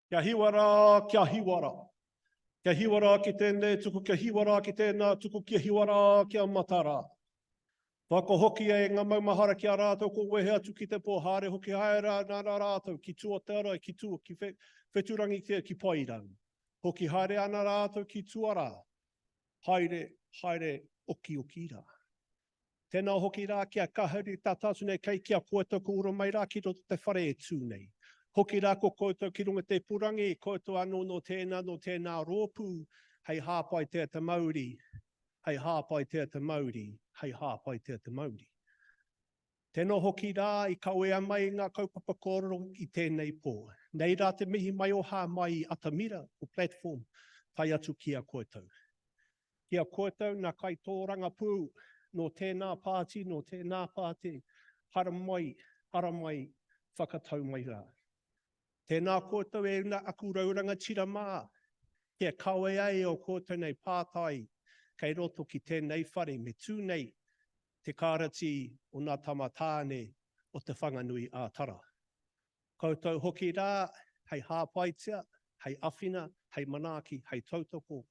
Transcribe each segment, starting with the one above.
Kia hiwara, kia hiwara. Kia hiwara ki tēnei tuku, kia hiwara ki tēnā tuku, kia hiwara kia matara. Whako hoki e ngā maumahara ki a rātou, ko wehe atu ki te pōhare, hoki haere nā rātou, ki tū o te ara, ki tū, ki wheturangi ki pairau. Hoki haere ana rātou ki tuara. Haere, haere, oki oki rā. Tēnā hoki rā kia kahari tātātu nei kei kia koutou ko ura mai rā ki roto te whare e tū nei. Hoki rā ko koutou ki runga te purangi, koutou anō no tēnā rōpū, hei hāpai tea te Māori, hei hāpai tea te Māori, hei hāpai tea te Māori. Tēnā hoki rā i kauea mai ngā kaupapa kōrero i tēnei pō. Nei rā te mihi mai o hā mai i Atamira o platform, tai atu kia koutou. Kia koutou nā kai tōranga pū, no tēnā pāti, no tēnā pāti, hara mai, whakatau mai rā. Tēnā koutou e una aku rauranga tira mā, kia kawe ai o koutou nei pātai, kei roto ki tēnei whare, me tū nei te kārati o nā tamatāne o te whanganui ātara. Koutou hoki rā, hei hāpaitia, hei awhina, hei manaaki, hei tautoko,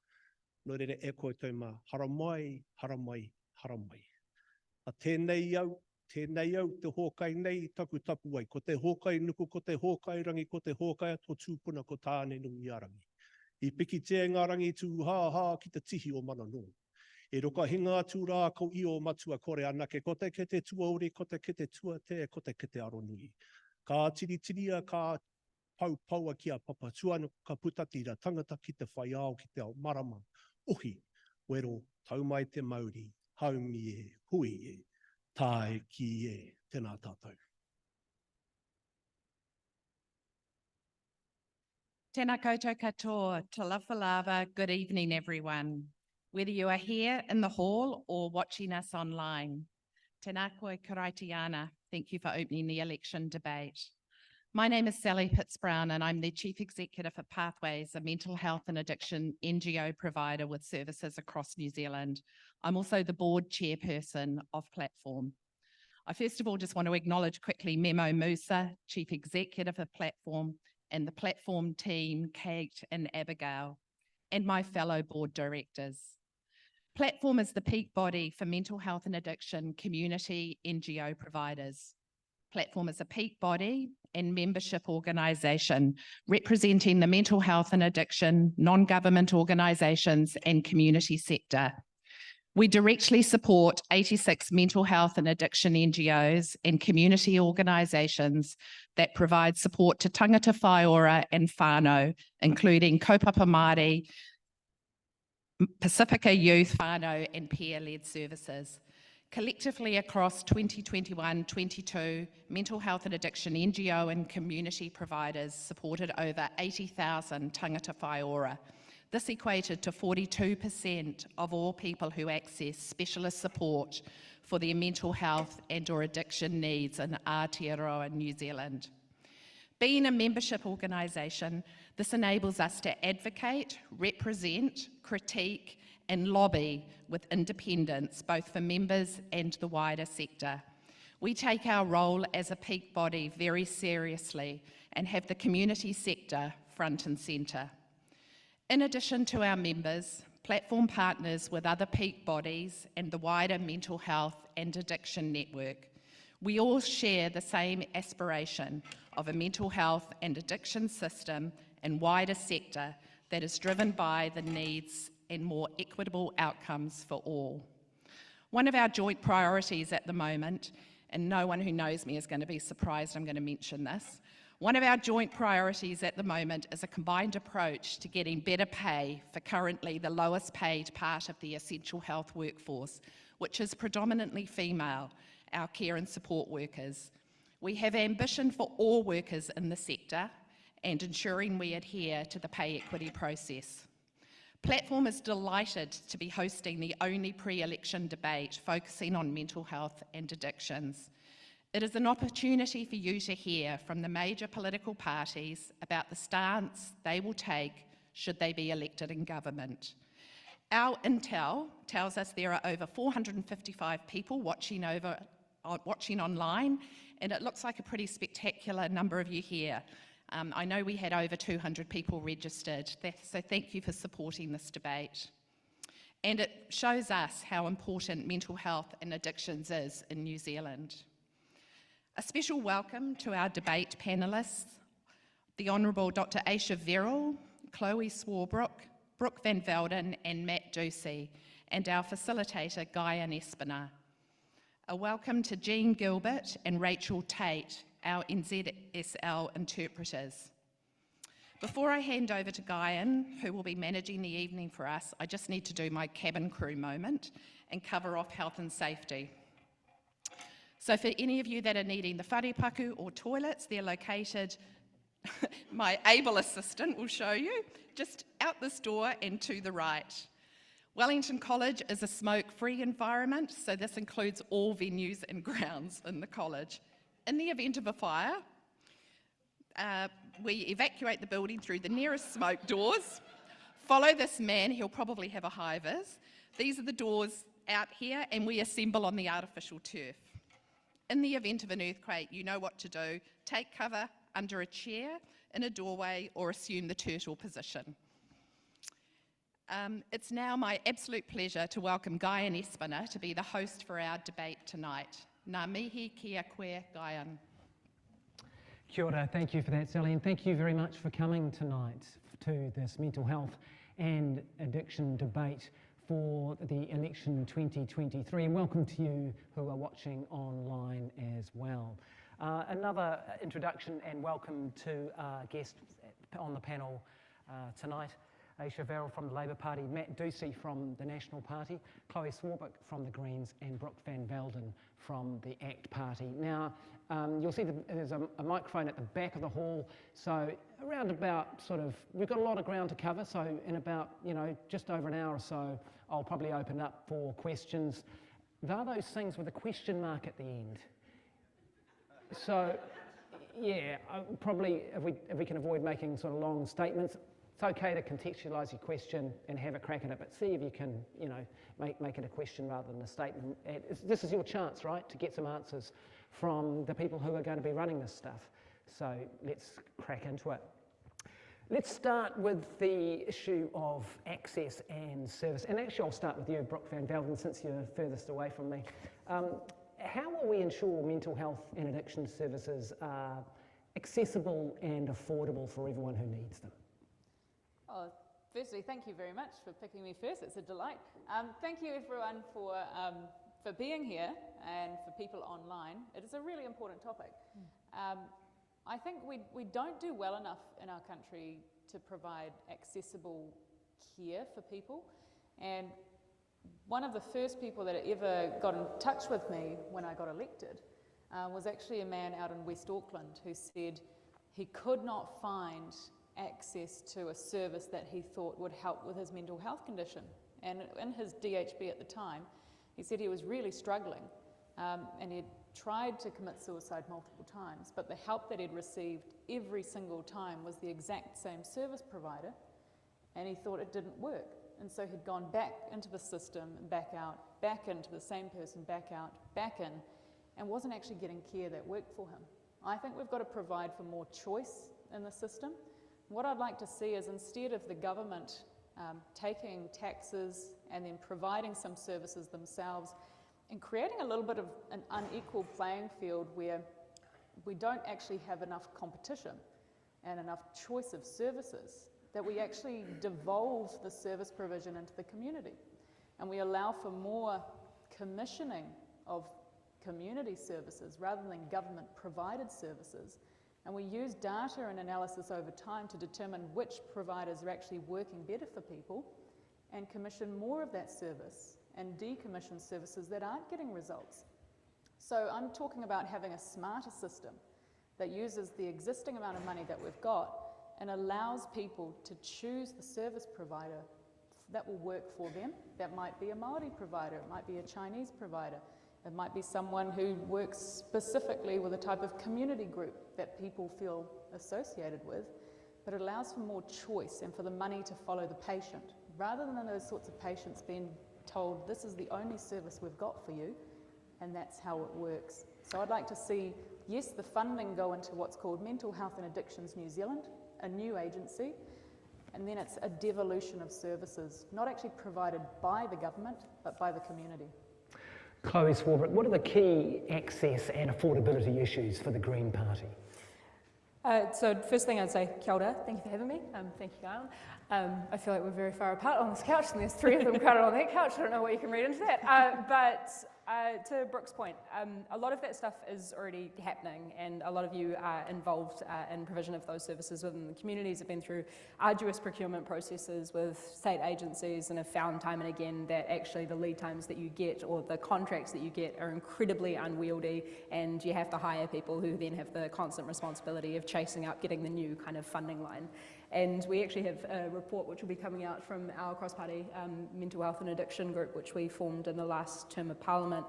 no rere e koutou mā, hara mai, hara mai, hara mai. A tēnei au, te hōkai nei, taku ai, ko te hōkai nuku, ko te hōkai rangi, ko te hōkai ato tūpuna, ko tāne nungi arangi. I piki te ngā rangi tū hā ki te tihi o mana nō. E roka hinga atu rā ko i o matua kore anake, ko te ke te tuauri, ko te ke te tuate, ko te ke te aronui. Ka tiritiria, ka paupaua ki a papa, tuanu ka putatira, tangata ki te whai ao, ki te ao marama. Uhi, wero, taumai te Māori, haumi e, hui e, tae ki e, tēnā tātou. Tēnā koutou katoa, talawhalava, good evening everyone. Whether you are here in the hall or watching us online. Tēnā koe karaitiana, thank you for opening the election debate. My name is Sally Pitts-Brown and I'm the Chief Executive of Pathways, a mental health and addiction NGO provider with services across New Zealand. I'm also the board chairperson of Platform. I first of all just want to acknowledge quickly Memo Musa, Chief Executive of Platform, and the Platform team, Kate and Abigail, and my fellow board directors. Platform is the peak body for mental health and addiction community NGO providers. Platform is a peak body and membership organisation representing the mental health and addiction, non-government organisations and community sector. We directly support 86 mental health and addiction NGOs and community organisations that provide support to tangata whaiora and whānau, including kaupapa Māori, Pacifica Youth, whānau and peer-led services. Collectively across 2021-22, mental health and addiction NGO and community providers supported over 80,000 tangata whaiora. This equated to 42% of all people who access specialist support for their mental health and or addiction needs in Aotearoa, New Zealand. Being a membership organisation, this enables us to advocate, represent, critique and lobby with independence, both for members and the wider sector. We take our role as a peak body very seriously and have the community sector front and centre. In addition to our members, Platform partners with other peak bodies and the wider mental health and addiction network. We all share the same aspiration of a mental health and addiction system and wider sector that is driven by the needs and more equitable outcomes for all. One of our joint priorities at the moment, and no one who knows me is going to be surprised I'm going to mention this, one of our joint priorities at the moment is a combined approach to getting better pay for currently the lowest paid part of the essential health workforce, which is predominantly female, our care and support workers. We have ambition for all workers in the sector and ensuring we adhere to the pay equity process. Platform is delighted to be hosting the only pre-election debate focusing on mental health and addictions. It is an opportunity for you to hear from the major political parties about the stance they will take should they be elected in government. Our intel tells us there are over 455 people watching online, and it looks like a pretty spectacular number of you here. I know we had over 200 people registered, so thank you for supporting this debate. And it shows us how important mental health and addictions is in New Zealand. A special welcome to our debate panellists, the Honourable Dr. Aisha Verrill, Chloe Swarbrook, Brooke Van Velden and Matt Ducey, and our facilitator Guyan Espiner. A welcome to Jean Gilbert and Rachel Tate, our NZSL interpreters. Before I hand over to Guyan, who will be managing the evening for us, I just need to do my cabin crew moment and cover off health and safety. So for any of you that are needing the wharepaku or toilets, they're located, my able assistant will show you, just out this door and to the right. Wellington College is a smoke-free environment, so this includes all venues and grounds in the college. In the event of a fire, we evacuate the building through the nearest smoke doors. Follow this man, he'll probably have a high-vis. These are the doors out here, and we assemble on the artificial turf. In the event of an earthquake, you know what to do. Take cover under a chair, in a doorway, or assume the turtle position. It's now my absolute pleasure to welcome Guyan Espiner to be the host for our debate tonight. Ngā mihi kia koe, Guyan. Kia ora, thank you for that, Sally, and thank you very much for coming tonight to this mental health and addiction debate for the election 2023, and welcome to you who are watching online as well. Another introduction and welcome to our guests on the panel tonight. Aisha Verrill from the Labour Party, Matt Ducey from the National Party, Chloe Swarbrook from the Greens, and Brooke Van Velden from the ACT Party. Now, you'll see that there's a microphone at the back of the hall, so around about we've got a lot of ground to cover, so in about, just over an hour or so, I'll probably open up for questions. There are those things with a question mark at the end. So, yeah, probably if we can avoid making long statements, it's okay to contextualise your question and have a crack at it, but see if you can, make it a question rather than a statement. This is your chance, right, to get some answers from the people who are going to be running this stuff. So let's crack into it. Let's start with the issue of access and service. And actually, I'll start with you, Brooke Van Velden, since you're furthest away from me. How will we ensure mental health and addiction services are accessible and affordable for everyone who needs them? Oh, firstly, thank you very much for picking me first. It's a delight. Thank you, everyone, for being here and for people online. It is a really important topic. I think we don't do well enough in our country to provide accessible care for people. And one of the first people that ever got in touch with me when I got elected was actually a man out in West Auckland who said he could not find access to a service that he thought would help with his mental health condition. And in his DHB at the time, he said he was really struggling and he'd tried to commit suicide multiple times, but the help that he'd received every single time was the exact same service provider, and he thought it didn't work. And so he'd gone back into the system, back out, back into the same person, back out, back in, and wasn't actually getting care that worked for him. I think we've got to provide for more choice in the system. What I'd like to see is, instead of the government taking taxes and then providing some services themselves and creating a little bit of an unequal playing field where we don't actually have enough competition and enough choice of services, that we actually devolve the service provision into the community and we allow for more commissioning of community services rather than government provided services. And we use data and analysis over time to determine which providers are actually working better for people and commission more of that service and decommission services that aren't getting results. So I'm talking about having a smarter system that uses the existing amount of money that we've got and allows people to choose the service provider that will work for them. That might be a Māori provider, it might be a Chinese provider, it might be someone who works specifically with a type of community group that people feel associated with, but it allows for more choice and for the money to follow the patient, rather than those sorts of patients being told, this is the only service we've got for you, and that's how it works. So I'd like to see, yes, the funding go into what's called Mental Health and Addictions New Zealand, a new agency, and then it's a devolution of services, not actually provided by the government, but by the community. Chloe Swarbrick, what are the key access and affordability issues for the Green Party? So first thing I'd say, kia ora, thank you for having me. Thank you, Gail. I feel like we're very far apart on this couch, and there's three of them crowded on that couch. I don't know what you can read into that. But to Brooke's point, a lot of that stuff is already happening, and a lot of you are involved in provision of those services within the communities, have been through arduous procurement processes with state agencies, and have found time and again that actually the lead times that you get or the contracts that you get are incredibly unwieldy, and you have to hire people who then have the constant responsibility of chasing up getting the new kind of funding line. And we actually have a report which will be coming out from our cross-party mental health and addiction group, which we formed in the last term of Parliament,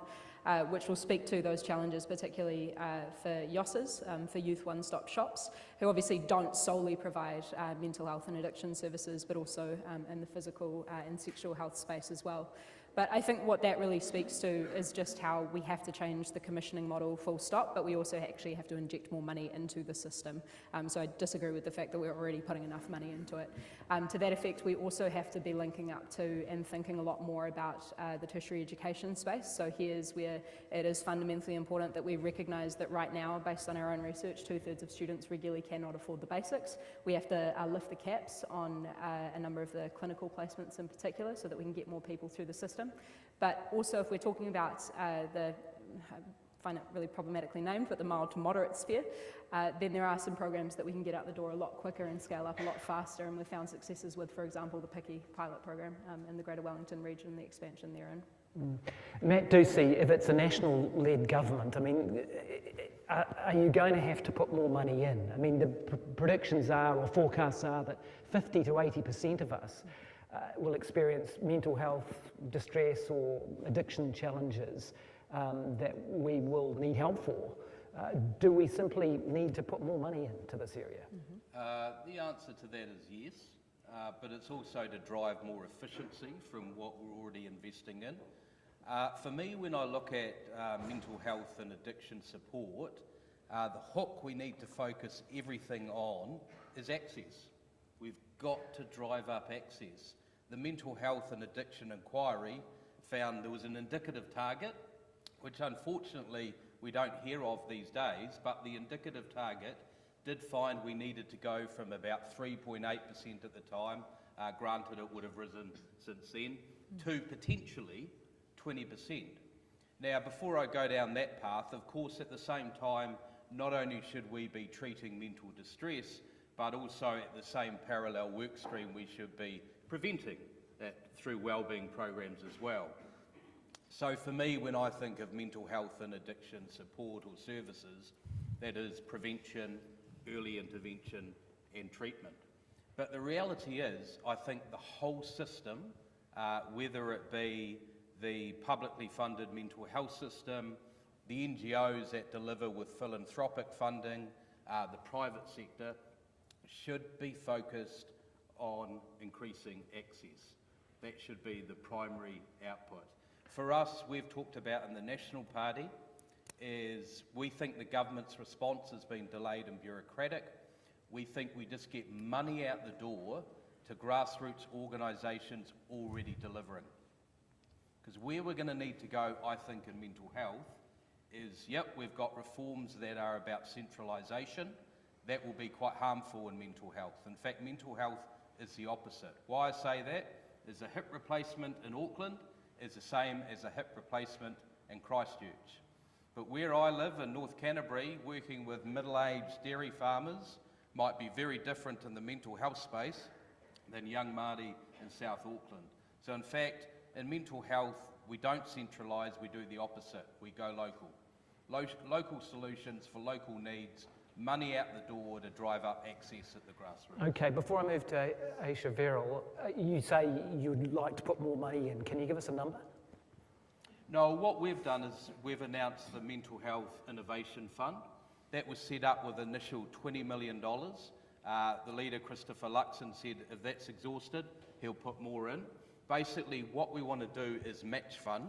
which will speak to those challenges, particularly for YOSs, for youth one-stop shops, who obviously don't solely provide mental health and addiction services, but also in the physical and sexual health space as well. But I think what that really speaks to is just how we have to change the commissioning model full stop, but we also actually have to inject more money into the system. So I disagree with the fact that we're already putting enough money into it. To that effect, we also have to be linking up to and thinking a lot more about the tertiary education space. So here's where it is fundamentally important that we recognise that right now, based on our own research, 2/3 of students regularly cannot afford the basics. We have to lift the caps on a number of the clinical placements in particular so that we can get more people through the system. But also if we're talking about I find it really problematically named, but the mild to moderate sphere, then there are some programs that we can get out the door a lot quicker and scale up a lot faster, and we've found successes with, for example, the Picky pilot program in the Greater Wellington region, the expansion therein. Matt Ducey, if it's a national-led government, I mean, are you going to have to put more money in? I mean, the predictions are, or forecasts are, that 50 to 80% of us will experience mental health distress or addiction challenges that we will need help for. Do we simply need to put more money into this area? The answer to that is yes, but it's also to drive more efficiency from what we're already investing in. For me, when I look at mental health and addiction support, the hook we need to focus everything on is access. We've got to drive up access. The Mental Health and Addiction Inquiry found there was an indicative target, which unfortunately we don't hear of these days, but the indicative target did find we needed to go from about 3.8% at the time, granted it would have risen since then, to potentially 20%. Now, before I go down that path, of course, at the same time, not only should we be treating mental distress, but also at the same parallel work stream, we should be preventing that through wellbeing programs as well. So for me, when I think of mental health and addiction support or services, that is prevention, early intervention and treatment. But the reality is, I think the whole system, whether it be the publicly funded mental health system, the NGOs that deliver with philanthropic funding, the private sector, should be focused on increasing access. That should be the primary output. For us, we've talked about in the National Party is we think the government's response has been delayed and bureaucratic. We think we just get money out the door to grassroots organisations already delivering. Because where we're going to need to go, I think, in mental health is, yep, we've got reforms that are about centralisation. That will be quite harmful in mental health. In fact, mental health is the opposite. Why I say that is a hip replacement in Auckland is the same as a hip replacement in Christchurch. But where I live in North Canterbury, working with middle-aged dairy farmers might be very different in the mental health space than young Māori in South Auckland. So in fact, in mental health, we don't centralise, we do the opposite. We go local. Local solutions for local needs, money out the door to drive up access at the grassroots. Okay, before I move to Aisha Verrill, you say you'd like to put more money in. Can you give us a number? No, what we've done is we've announced the Mental Health Innovation Fund. That was set up with initial $20 million. The leader, Christopher Luxon, said if that's exhausted, he'll put more in. Basically, what we want to do is match fund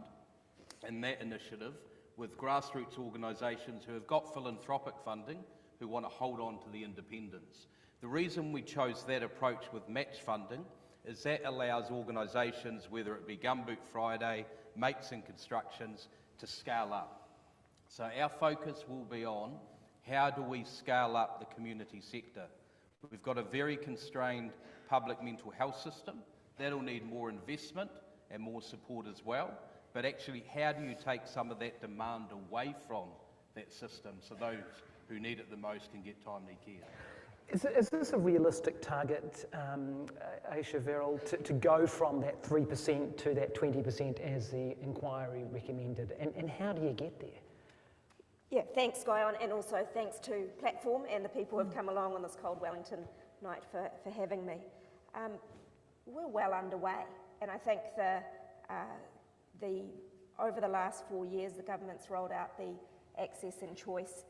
in that initiative with grassroots organisations who have got philanthropic funding who want to hold on to the independence. The reason we chose that approach with match funding is that allows organisations, whether it be Gumboot Friday, Mates and Constructions, to scale up. So our focus will be on how do we scale up the community sector. We've got a very constrained public mental health system. That'll need more investment and more support as well. But actually, how do you take some of that demand away from that system so those who need it the most can get timely care? Is this a realistic target, Aisha Verrill, to go from that 3% to that 20% as the inquiry recommended? And how do you get there? Yeah, thanks, Guyon, and also thanks to Platform and the people who have come along on this cold Wellington night for having me. We're well underway, and I think over the last 4 years, the government's rolled out the Access and Choice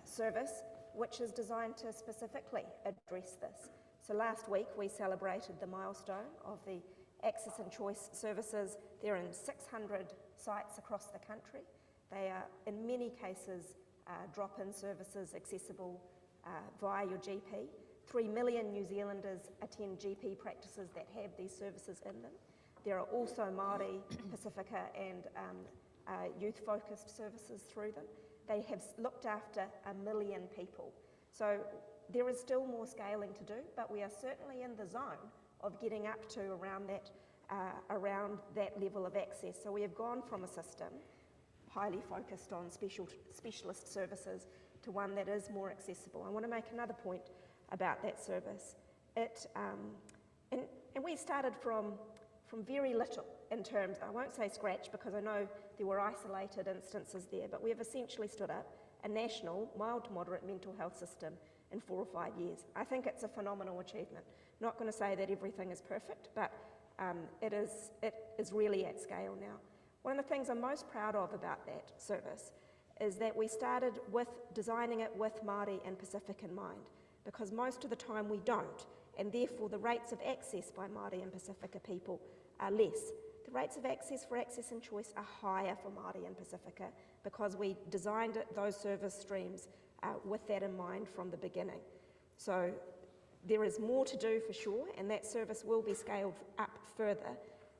service, which is designed to specifically address this. So last week we celebrated the milestone of the Access and Choice services. They're in 600 sites across the country. They are, in many cases, drop-in services accessible via your GP. 3 million New Zealanders attend GP practices that have these services in them. There are also Māori, Pacifica and youth-focused services through them. They have looked after 1 million people. So there is still more scaling to do, but we are certainly in the zone of getting up to around that level of access. So we have gone from a system highly focused on specialist services to one that is more accessible. I want to make another point about that service. And we started from very little in terms, I won't say scratch because I know there were isolated instances there, but we have essentially stood up a national mild to moderate mental health system in 4 or 5 years. I think it's a phenomenal achievement. Not going to say that everything is perfect, but it is really at scale now. One of the things I'm most proud of about that service is that we started with designing it with Māori and Pacific in mind, because most of the time we don't, and therefore the rates of access by Māori and Pacifica people are less. The rates of access for Access and Choice are higher for Māori and Pacifica because we designed those service streams with that in mind from the beginning. So there is more to do for sure, and that service will be scaled up further.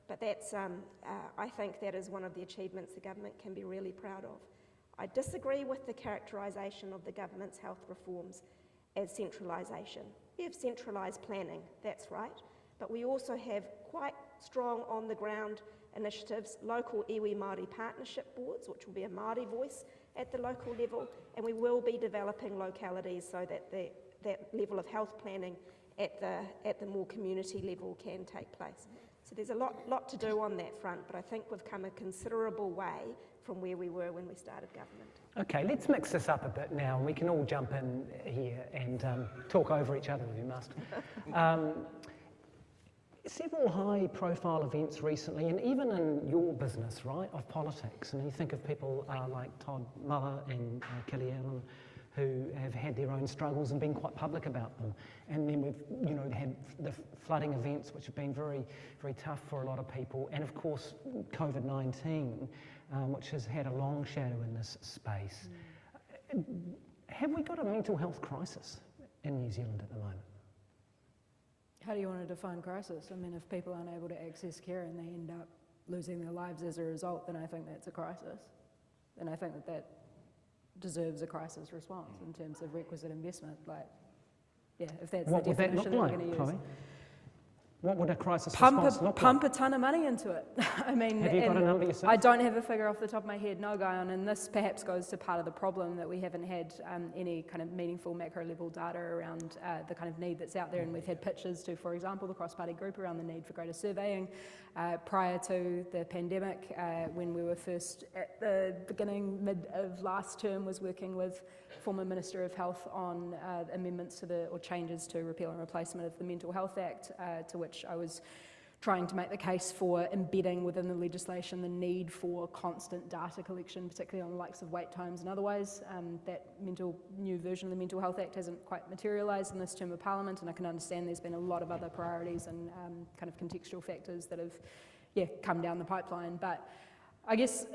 But that's, I think that is one of the achievements the government can be really proud of. I disagree with the characterisation of the government's health reforms as centralisation. We have centralised planning, that's right, but we also have quite strong on-the-ground initiatives, local iwi Māori partnership boards, which will be a Māori voice at the local level, and we will be developing localities so that that level of health planning at the more community level can take place. So there's a lot to do on that front, but I think we've come a considerable way from where we were when we started government. Okay, let's mix this up a bit now, and we can all jump in here and talk over each other if you must. Several high-profile events recently, and even in your business, right, of politics, and you think of people like Todd Muller and Kelly Allen, who have had their own struggles and been quite public about them. And then we've had the flooding events, which have been very, very tough for a lot of people. And of course, COVID-19, which has had a long shadow in this space. Have we got a mental health crisis in New Zealand at the moment? How do you want to define crisis? I mean, if people aren't able to access care and they end up losing their lives as a result, then I think that's a crisis. And I think that deserves a crisis response in terms of requisite investment. Like, yeah, if that's the definition that we're going to use. What would a crisis response look like? Pump a ton of money into it. I mean, have you got a number yourself? I don't have a figure off the top of my head, no, Guyon, and this perhaps goes to part of the problem that we haven't had any kind of meaningful macro level data around the kind of need that's out there, and we've had pitches to, for example, the cross-party group around the need for greater surveying prior to the pandemic, when we were first at the beginning, mid of last term, was working with former Minister of Health on amendments to or changes to repeal and replacement of the Mental Health Act, to which I was trying to make the case for embedding within the legislation the need for constant data collection, particularly on the likes of wait times and otherwise. That new version of the Mental Health Act hasn't quite materialised in this term of Parliament, and I can understand there's been a lot of other priorities and kind of contextual factors that have come down the pipeline. But I guess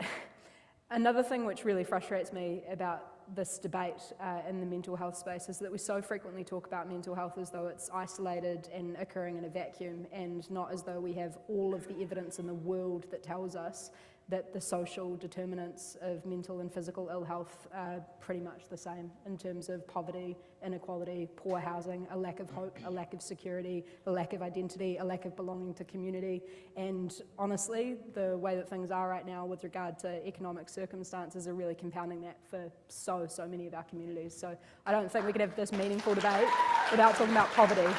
Another thing which really frustrates me about this debate in the mental health space is that we so frequently talk about mental health as though it's isolated and occurring in a vacuum, and not as though we have all of the evidence in the world that tells us that the social determinants of mental and physical ill health are pretty much the same in terms of poverty, inequality, poor housing, a lack of hope, a lack of security, a lack of identity, a lack of belonging to community. And honestly, the way that things are right now with regard to economic circumstances are really compounding that for so many of our communities. So I don't think we can have this meaningful debate without talking about poverty.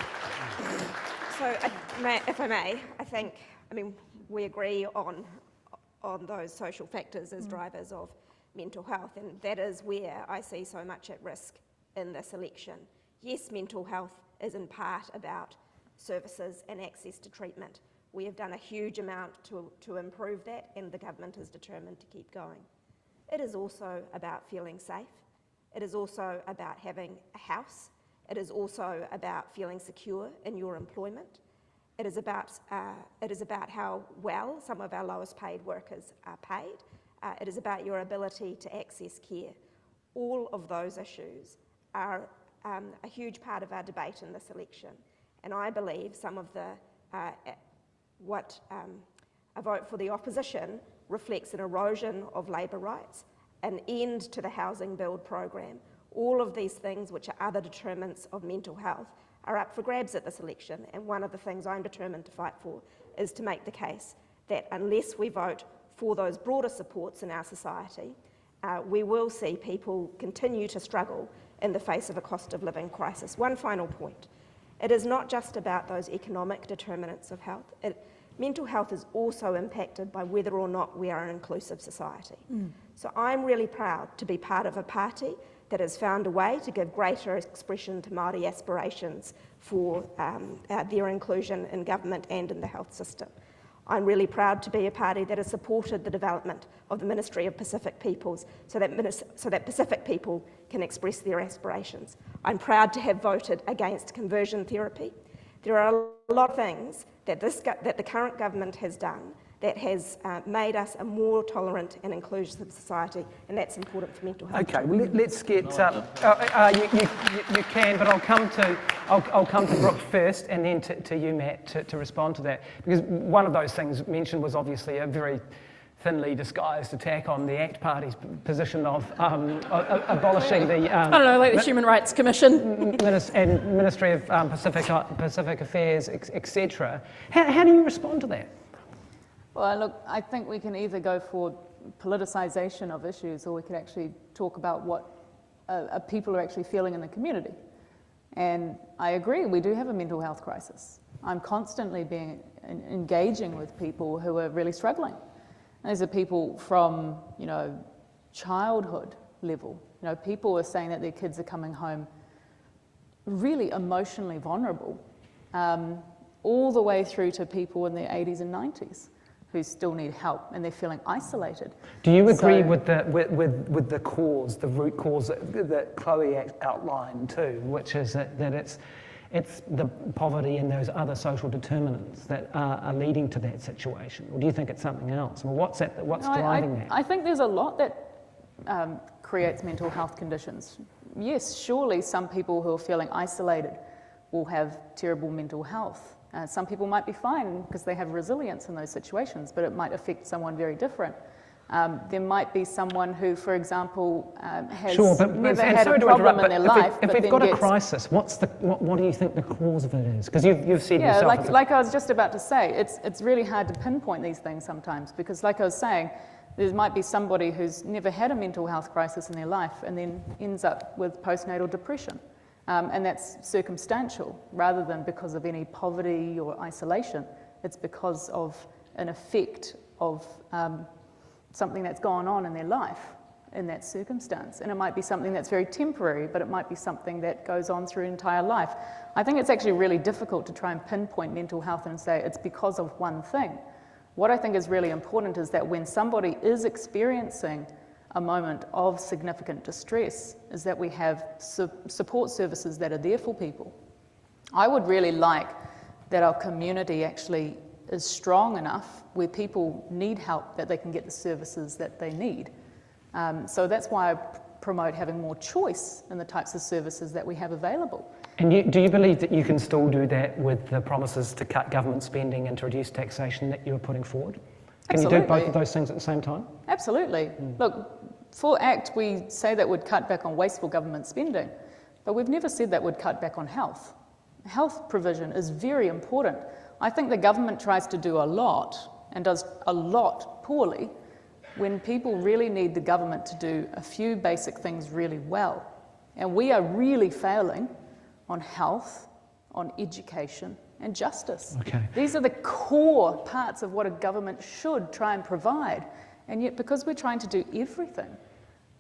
So, if I may, I mean, we agree on those social factors as drivers of mental health, and that is where I see so much at risk in this election. Yes, mental health is in part about services and access to treatment. We have done a huge amount to improve that, and the government is determined to keep going. It is also about feeling safe. It is also about having a house. It is also about feeling secure in your employment. It is about how well some of our lowest paid workers are paid. It is about your ability to access care. All of those issues are a huge part of our debate in this election. And I believe some of what a vote for the opposition reflects an erosion of labour rights, an end to the housing build program. All of these things, which are other determinants of mental health, are up for grabs at this election, and one of the things I'm determined to fight for is to make the case that unless we vote for those broader supports in our society, we will see people continue to struggle in the face of a cost of living crisis. One final point. It is not just about those economic determinants of health. Mental health is also impacted by whether or not we are an inclusive society. So I'm really proud to be part of a party that has found a way to give greater expression to Māori aspirations for their inclusion in government and in the health system. I'm really proud to be a party that has supported the development of the Ministry of Pacific Peoples so that Pacific people can express their aspirations. I'm proud to have voted against conversion therapy. There are a lot of things that the current government has done that has made us a more tolerant and inclusive society, and that's important for mental health. Okay, well, let's get. You can, but I'll come to Brooke first, and then to you, Matt, to respond to that, because one of those things mentioned was obviously a very thinly disguised attack on the ACT Party's position of abolishing the I don't know, like the Human Rights Commission and Ministry of Pacific Affairs, etc. How do you respond to that? Well, look, I think we can either go for politicisation of issues, or we could actually talk about what people are actually feeling in the community. And I agree, we do have a mental health crisis. I'm constantly engaging with people who are really struggling. And these are people from, childhood level. People are saying that their kids are coming home really emotionally vulnerable, all the way through to people in their 80s and 90s. Who still need help, and they're feeling isolated. Do you agree with the cause, the root cause that Chloe outlined too, which is that it's the poverty and those other social determinants that are leading to that situation, or do you think it's something else? Well, what's driving that? I think there's a lot that creates mental health conditions. Yes, surely some people who are feeling isolated will have terrible mental health. Some people might be fine because they have resilience in those situations, but it might affect someone very different. There might be someone who, for example, has never had a problem in their life. If we've got a crisis, what do you think the cause of it is? Because you've said yourself. Yeah, like I was just about to say, it's really hard to pinpoint these things sometimes, because like I was saying, there might be somebody who's never had a mental health crisis in their life and then ends up with postnatal depression. And that's circumstantial rather than because of any poverty or isolation. It's because of an effect of something that's gone on in their life in that circumstance. And it might be something that's very temporary, but it might be something that goes on through entire life. I think it's actually really difficult to try and pinpoint mental health and say it's because of one thing. What I think is really important is that when somebody is experiencing a moment of significant distress, is that we have support services that are there for people. I would really like that our community actually is strong enough where people need help, that they can get the services that they need. So that's why I promote having more choice in the types of services that we have available. And do you believe that you can still do that with the promises to cut government spending and to reduce taxation that you're putting forward? Can Absolutely. you do both of those things at the same time? Absolutely. Look, for ACT, we say that would cut back on wasteful government spending, but we've never said that would cut back on health. Health provision is very important. I think the government tries to do a lot and does a lot poorly when people really need the government to do a few basic things really well. And we are really failing on health, on education, and justice. Okay. These are the core parts of what a government should try and provide. And yet, because we're trying to do everything,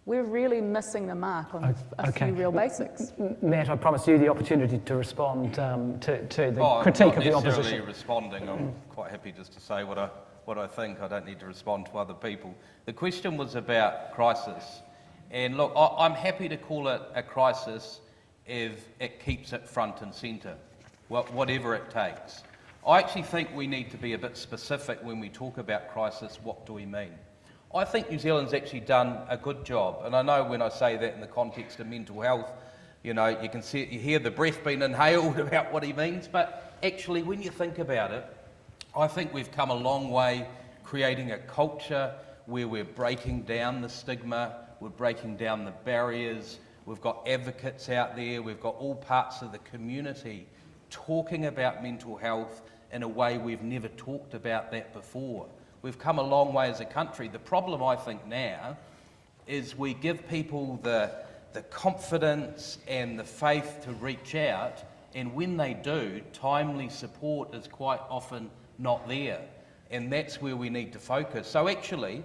we're really missing the mark on a few real basics. Matt, I promised you the opportunity to respond to the critique of the opposition. I'm not necessarily responding. I'm quite happy just to say what I think. I don't need to respond to other people. The question was about crisis. And look, I'm happy to call it a crisis if it keeps it front and centre, whatever it takes. I actually think we need to be a bit specific when we talk about crisis. What do we mean? I think New Zealand's actually done a good job, and I know when I say that in the context of mental health, you know, you can see, you hear the breath being inhaled about what he means, but actually when you think about it, I think we've come a long way creating a culture where we're breaking down the stigma, we're breaking down the barriers, we've got advocates out there, we've got all parts of the community talking about mental health in a way we've never talked about that before. We've come a long way as a country. The problem, I think, now is we give people the confidence and the faith to reach out, and when they do, timely support is quite often not there. And that's where we need to focus. So actually,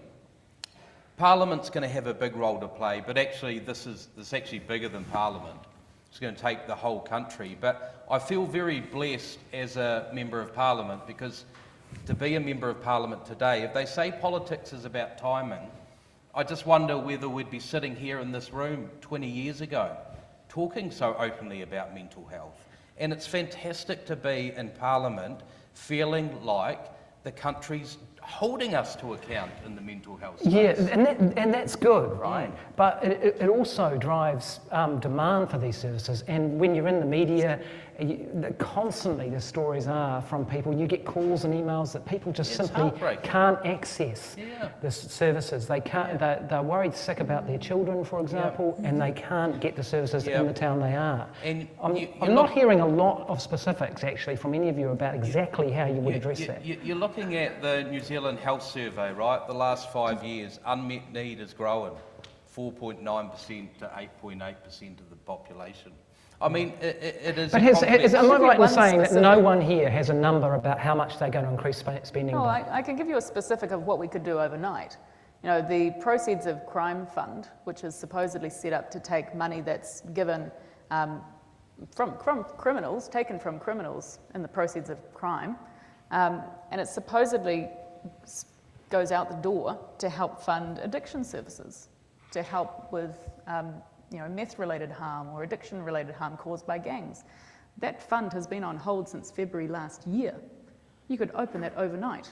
Parliament's going to have a big role to play, but actually this is actually bigger than Parliament. It's going to take the whole country. But I feel very blessed as a Member of Parliament, because to be a Member of Parliament today, if they say politics is about timing, I just wonder whether we'd be sitting here in this room 20 years ago talking so openly about mental health. And it's fantastic to be in Parliament feeling like the country's holding us to account in the mental health space. Yeah, and that's good, right? But it also drives demand for these services. And when you're in the media, constantly the stories are from people, you get calls and emails that people just simply can't access the services. They can't, they're worried sick about their children, for example, and they can't get the services in the town they are. And I'm not hearing a lot of specifics, actually, from any of you about exactly how you would address that. You're looking at the New Zealand Health Survey, right? The last 5 years, unmet need has grown 4.9% to 8.8% of the population. I mean, it is. But am I right in saying that no one here has a number about how much they're going to increase spending? No, I can give you a specific of what we could do overnight. You know, the Proceeds of Crime Fund, which is supposedly set up to take money that's given from criminals, taken from criminals in the proceeds of crime, and it supposedly goes out the door to help fund addiction services, to help with meth-related harm or addiction-related harm caused by gangs. That fund has been on hold since February last year. You could open that overnight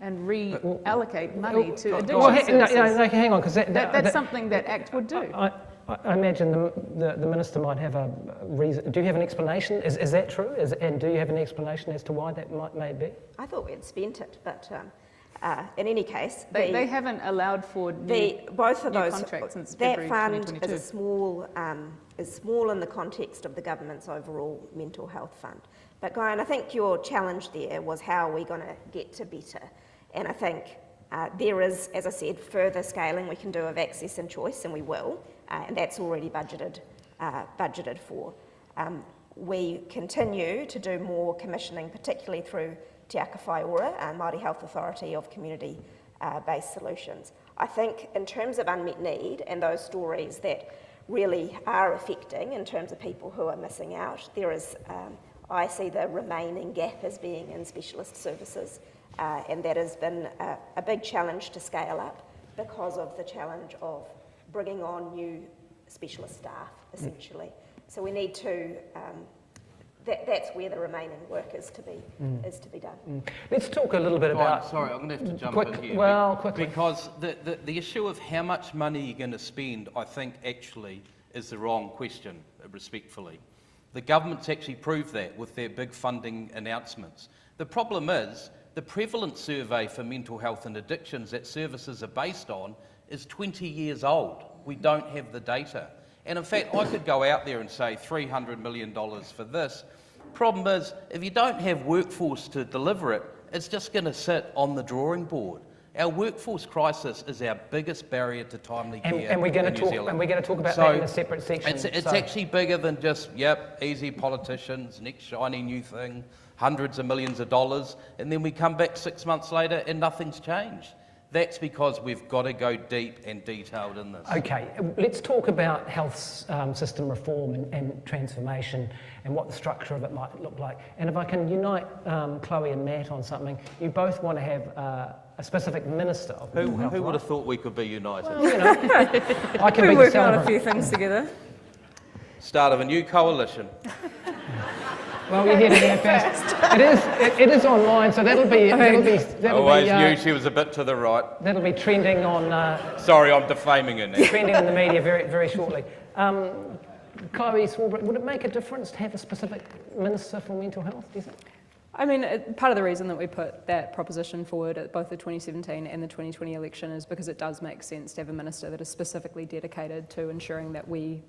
and reallocate money to addiction services. Hang on, because that's something that ACT would do. I imagine the Minister might have a reason. Do you have an explanation? Is that true? And do you have an explanation as to why that may be? I thought we had spent it, but in any case, they haven't allowed for both of those contracts since that February fund 2022. is small in the context of the government's overall mental health fund. But Guyan, I think your challenge there was how are we going to get to better, and I think there is, as I said, further scaling we can do of access and choice, and we will, and that's already budgeted for. We continue to do more commissioning, particularly through Te Aka Whaiora, Māori Health Authority of community-based solutions. I think in terms of unmet need and those stories that really are affecting in terms of people who are missing out, there is, I see the remaining gap as being in specialist services, and that has been a big challenge to scale up because of the challenge of bringing on new specialist staff, essentially. So we need to, that's where the remaining work is to be done. Let's talk a little bit about... Sorry, I'm going to have to jump Quick, in here. well, quickly. Because the issue of how much money you're going to spend, I think, actually is the wrong question, respectfully. The government's actually proved that with their big funding announcements. The problem is, the prevalence survey for mental health and addictions that services are based on is 20 years old. We don't have the data. And in fact, I could go out there and say $300 million for this. Problem is, if you don't have workforce to deliver it, it's just going to sit on the drawing board. Our workforce crisis is our biggest barrier to timely care and we're going in to New talk, Zealand. and we're going to talk about that in a separate section. It's actually bigger than just, easy politicians, next shiny new thing, hundreds of millions of dollars, and then we come back 6 months later and nothing's changed. That's because we've got to go deep and detailed in this. Okay, let's talk about health system reform and transformation and what the structure of it might look like. And if I can unite Chloe and Matt on something, you both want to have a specific minister of mental health. Who would have thought we could be united? Well, you know, I can We're be the working on a celebrant. few things together. Start of a new coalition. Well, you're here to hear first. It is online, so that'll be Always knew she was a bit to the right. that'll be trending on Sorry, I'm defaming her now. trending in the media very, very shortly. Chloe Swarbrick, would it make a difference to have a specific minister for mental health, do you think? I mean, part of the reason that we put that proposition forward at both the 2017 and the 2020 election is because it does make sense to have a minister that is specifically dedicated to ensuring that we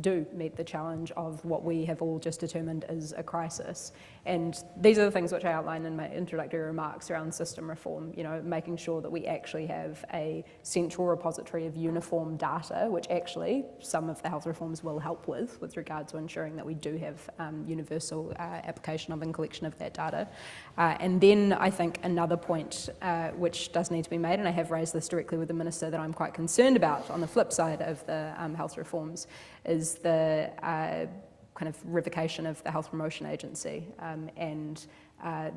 do meet the challenge of what we have all just determined is a crisis. And these are the things which I outlined in my introductory remarks around system reform, you know, making sure that we actually have a central repository of uniform data, which actually some of the health reforms will help with regard to ensuring that we do have universal application of and collection of that data. And then I think another point which does need to be made, and I have raised this directly with the Minister that I'm quite concerned about on the flip side of the health reforms, is the kind of revocation of the Health Promotion Agency and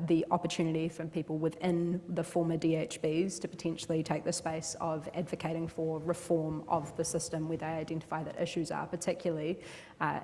the opportunity for people within the former DHBs to potentially take the space of advocating for reform of the system where they identify that issues are, particularly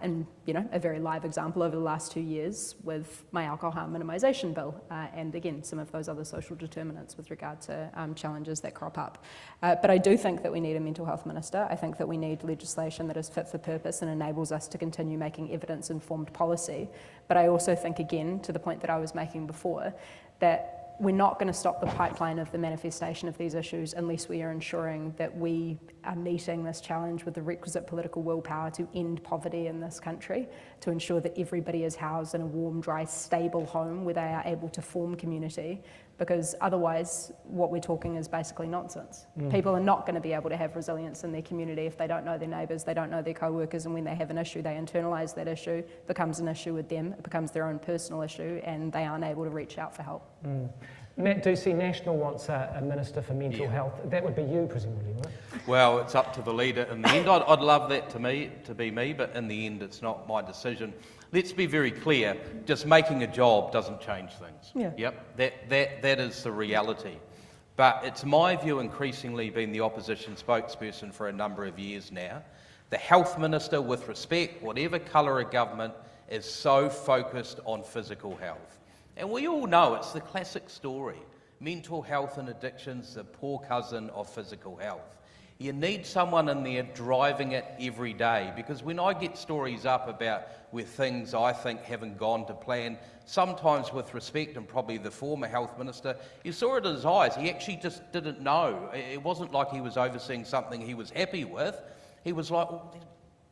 in, you know, a very live example over the last 2 years with my alcohol harm minimisation bill and again some of those other social determinants with regard to challenges that crop up. But I do think that we need a mental health minister. I think that we need legislation that is fit for purpose and enables us to continue making evidence-informed policy. But I also think, again, to the point that I was making before, that we're not going to stop the pipeline of the manifestation of these issues unless we are ensuring that we are meeting this challenge with the requisite political willpower to end poverty in this country, to ensure that everybody is housed in a warm, dry, stable home where they are able to form community, because otherwise what we're talking is basically nonsense. People are not going to be able to have resilience in their community if they don't know their neighbours, they don't know their co-workers, and when they have an issue, they internalise that issue, becomes an issue with them, it becomes their own personal issue, and they aren't able to reach out for help. Matt Ducey, National wants a minister for mental health. That would be you, presumably, right? Well, it's up to the leader in the end. I'd love that to be me, but in the end, it's not my decision. Let's be very clear, just making a job doesn't change things. Yeah. Yep, that is the reality. But it's my view, increasingly being the opposition spokesperson for a number of years now, the health minister, with respect, whatever colour of government, is so focused on physical health. And we all know it's the classic story. Mental health and addictions, the poor cousin of physical health. You need someone in there driving it every day, because when I get stories up about where things I think haven't gone to plan, sometimes with respect, and probably the former health minister, you saw it in his eyes, he actually just didn't know. It wasn't like he was overseeing something he was happy with. He was like, well, these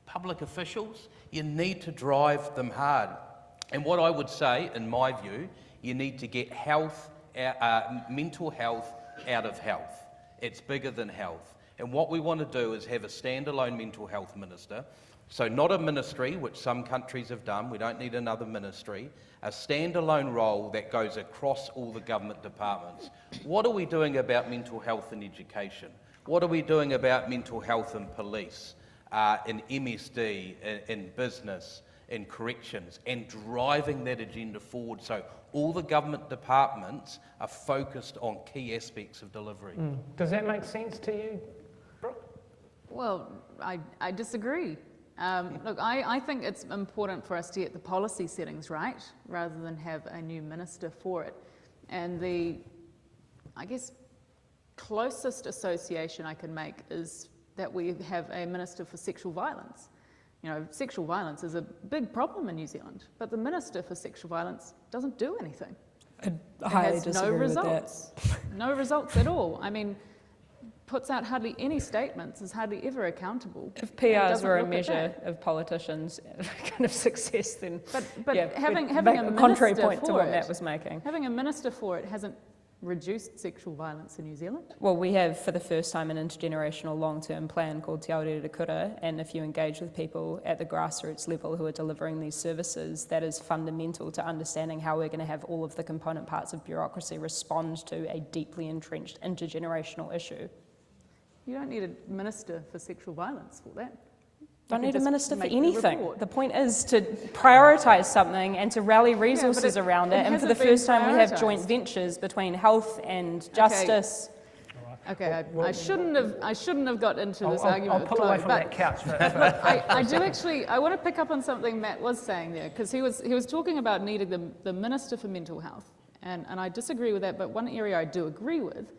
public officials, you need to drive them hard. And what I would say, in my view, you need to get mental health out of health. It's bigger than health. And what we want to do is have a standalone mental health minister. So not a ministry, which some countries have done, we don't need another ministry, a standalone role that goes across all the government departments. What are we doing about mental health in education? What are we doing about mental health in police, in MSD, in business, in corrections, and driving that agenda forward so all the government departments are focused on key aspects of delivery? Does that make sense to you, Brooke? Well, I disagree. Look, I think it's important for us to get the policy settings right rather than have a new minister for it. And the, I guess, closest association I can make is that we have a minister for sexual violence. You know, sexual violence is a big problem in New Zealand, but the minister for sexual violence doesn't do anything. I highly has disagree no with results. No results at all. I mean, puts out hardly any statements, is hardly ever accountable. If PRs doesn't were a look at measure that. of politicians' kind of success, then But yeah, having it'd a make minister contrary point to for what it, Matt was making. having a minister for it hasn't reduced sexual violence in New Zealand. Well, we have for the first time an intergenerational long-term plan called Te Aotearoa, and if you engage with people at the grassroots level who are delivering these services, that is fundamental to understanding how we're going to have all of the component parts of bureaucracy respond to a deeply entrenched intergenerational issue. You don't need a minister for sexual violence for that. Don't You need a just minister for make the anything. report. The point is to prioritise something and to rally resources around it. And for the hasn't been first time, we have joint prioritised. ventures between health and justice. Okay, I shouldn't have got into this argument I'll with pull Chloe, away from but that couch. I do actually, I want to pick up on something Matt was saying there, because he was talking about needing the Minister for Mental Health, and I disagree with that, but one area I do agree with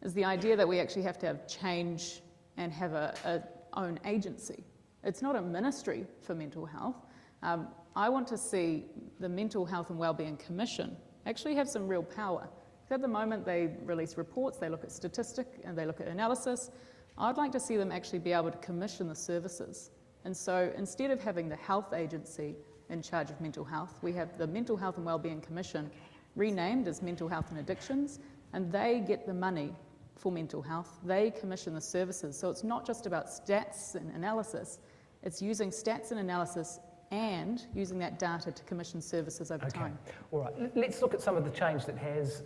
is the idea that we actually have to have change and have a own agency. It's not a ministry for mental health. I want to see the Mental Health and Wellbeing Commission actually have some real power. At the moment, they release reports, they look at statistic, and they look at analysis. I'd like to see them actually be able to commission the services. And so instead of having the health agency in charge of mental health, we have the Mental Health and Wellbeing Commission renamed as Mental Health and Addictions, and they get the money for mental health. They commission the services. So it's not just about stats and analysis, it's using stats and analysis and using that data to commission services over time. All right, let's look at some of the change that has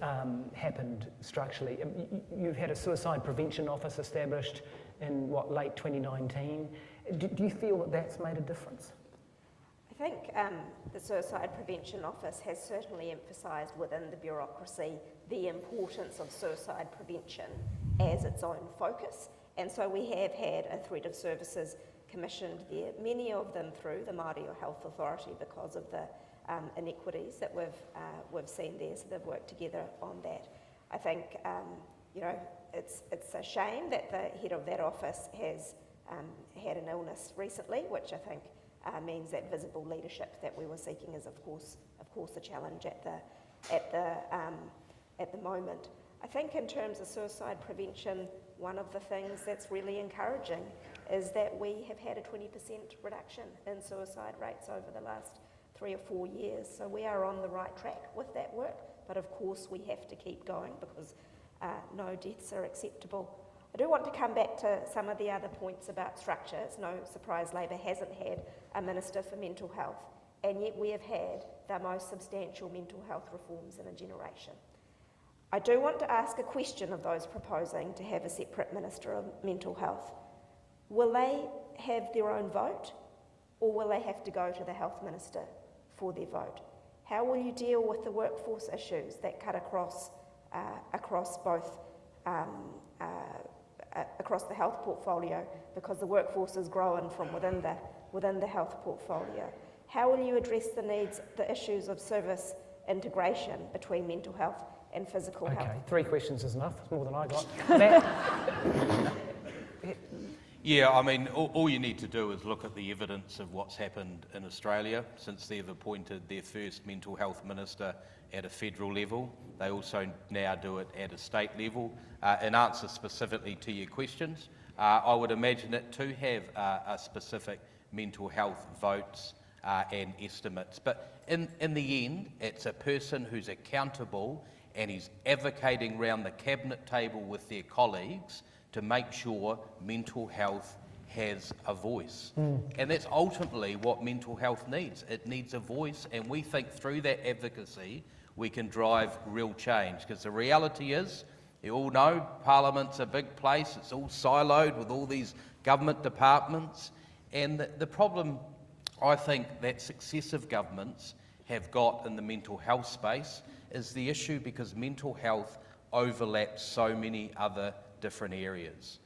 happened structurally. You've had a suicide prevention office established in, late 2019. Do you feel that that's made a difference? I think the Suicide Prevention Office has certainly emphasised within the bureaucracy the importance of suicide prevention as its own focus, and so we have had a thread of services commissioned there, many of them through the Māori Health Authority because of the inequities that we've seen there, so they've worked together on that. I think it's a shame that the head of that office has had an illness recently, which I think means that visible leadership that we were seeking is of course a challenge at the moment. I think in terms of suicide prevention, one of the things that's really encouraging is that we have had a 20% reduction in suicide rates over the last 3 or 4 years. So we are on the right track with that work, but of course we have to keep going because no deaths are acceptable. I do want to come back to some of the other points about structure. It's no surprise Labor hasn't had a Minister for Mental Health, and yet we have had the most substantial mental health reforms in a generation. I do want to ask a question of those proposing to have a separate Minister of Mental Health. Will they have their own vote, or will they have to go to the Health Minister for their vote? How will you deal with the workforce issues that cut across both across the health portfolio, because the workforce is growing from within the health portfolio? How will you address the issues of service integration between mental health and physical health? Okay, 3 questions is enough. It's more than I got. Matt? Yeah, I mean, all you need to do is look at the evidence of what's happened in Australia since they've appointed their first mental health minister at a federal level. They also now do it at a state level. In answer specifically to your questions, I would imagine it to have a specific mental health votes and estimates. But in the end, it's a person who's accountable and is advocating around the cabinet table with their colleagues to make sure mental health has a voice. And that's ultimately what mental health needs. It needs a voice, and we think through that advocacy we can drive real change, because the reality is, you all know, Parliament's a big place, it's all siloed with all these government departments, and the problem I think that successive governments have got in the mental health space is the issue because mental health overlaps so many other different areas.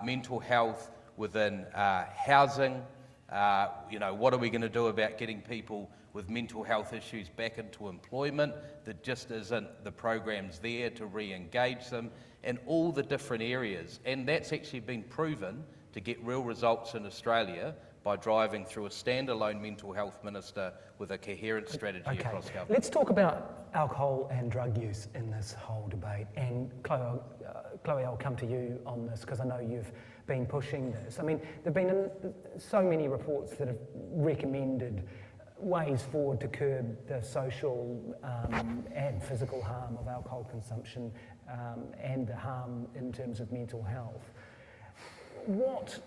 Mental health within housing, You know, what are we going to do about getting people with mental health issues back into employment? There just isn't the programs there to re-engage them, and all the different areas. And that's actually been proven to get real results in Australia by driving through a standalone mental health minister with a coherent strategy across government. Let's talk about alcohol and drug use in this whole debate. And Chloe, I'll come to you on this because I know you've been pushing this. I mean, there have been so many reports that have recommended ways forward to curb the social and physical harm of alcohol consumption and the harm in terms of mental health. What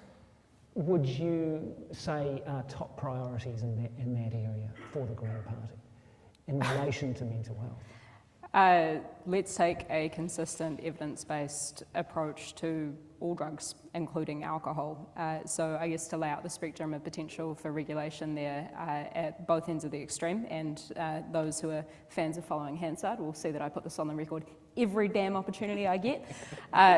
would you say are top priorities in that area for the Green Party in relation to mental health? Let's take a consistent evidence-based approach to all drugs, including alcohol. So I guess to lay out the spectrum of potential for regulation there at both ends of the extreme, and those who are fans of following Hansard will see that I put this on the record every damn opportunity I get.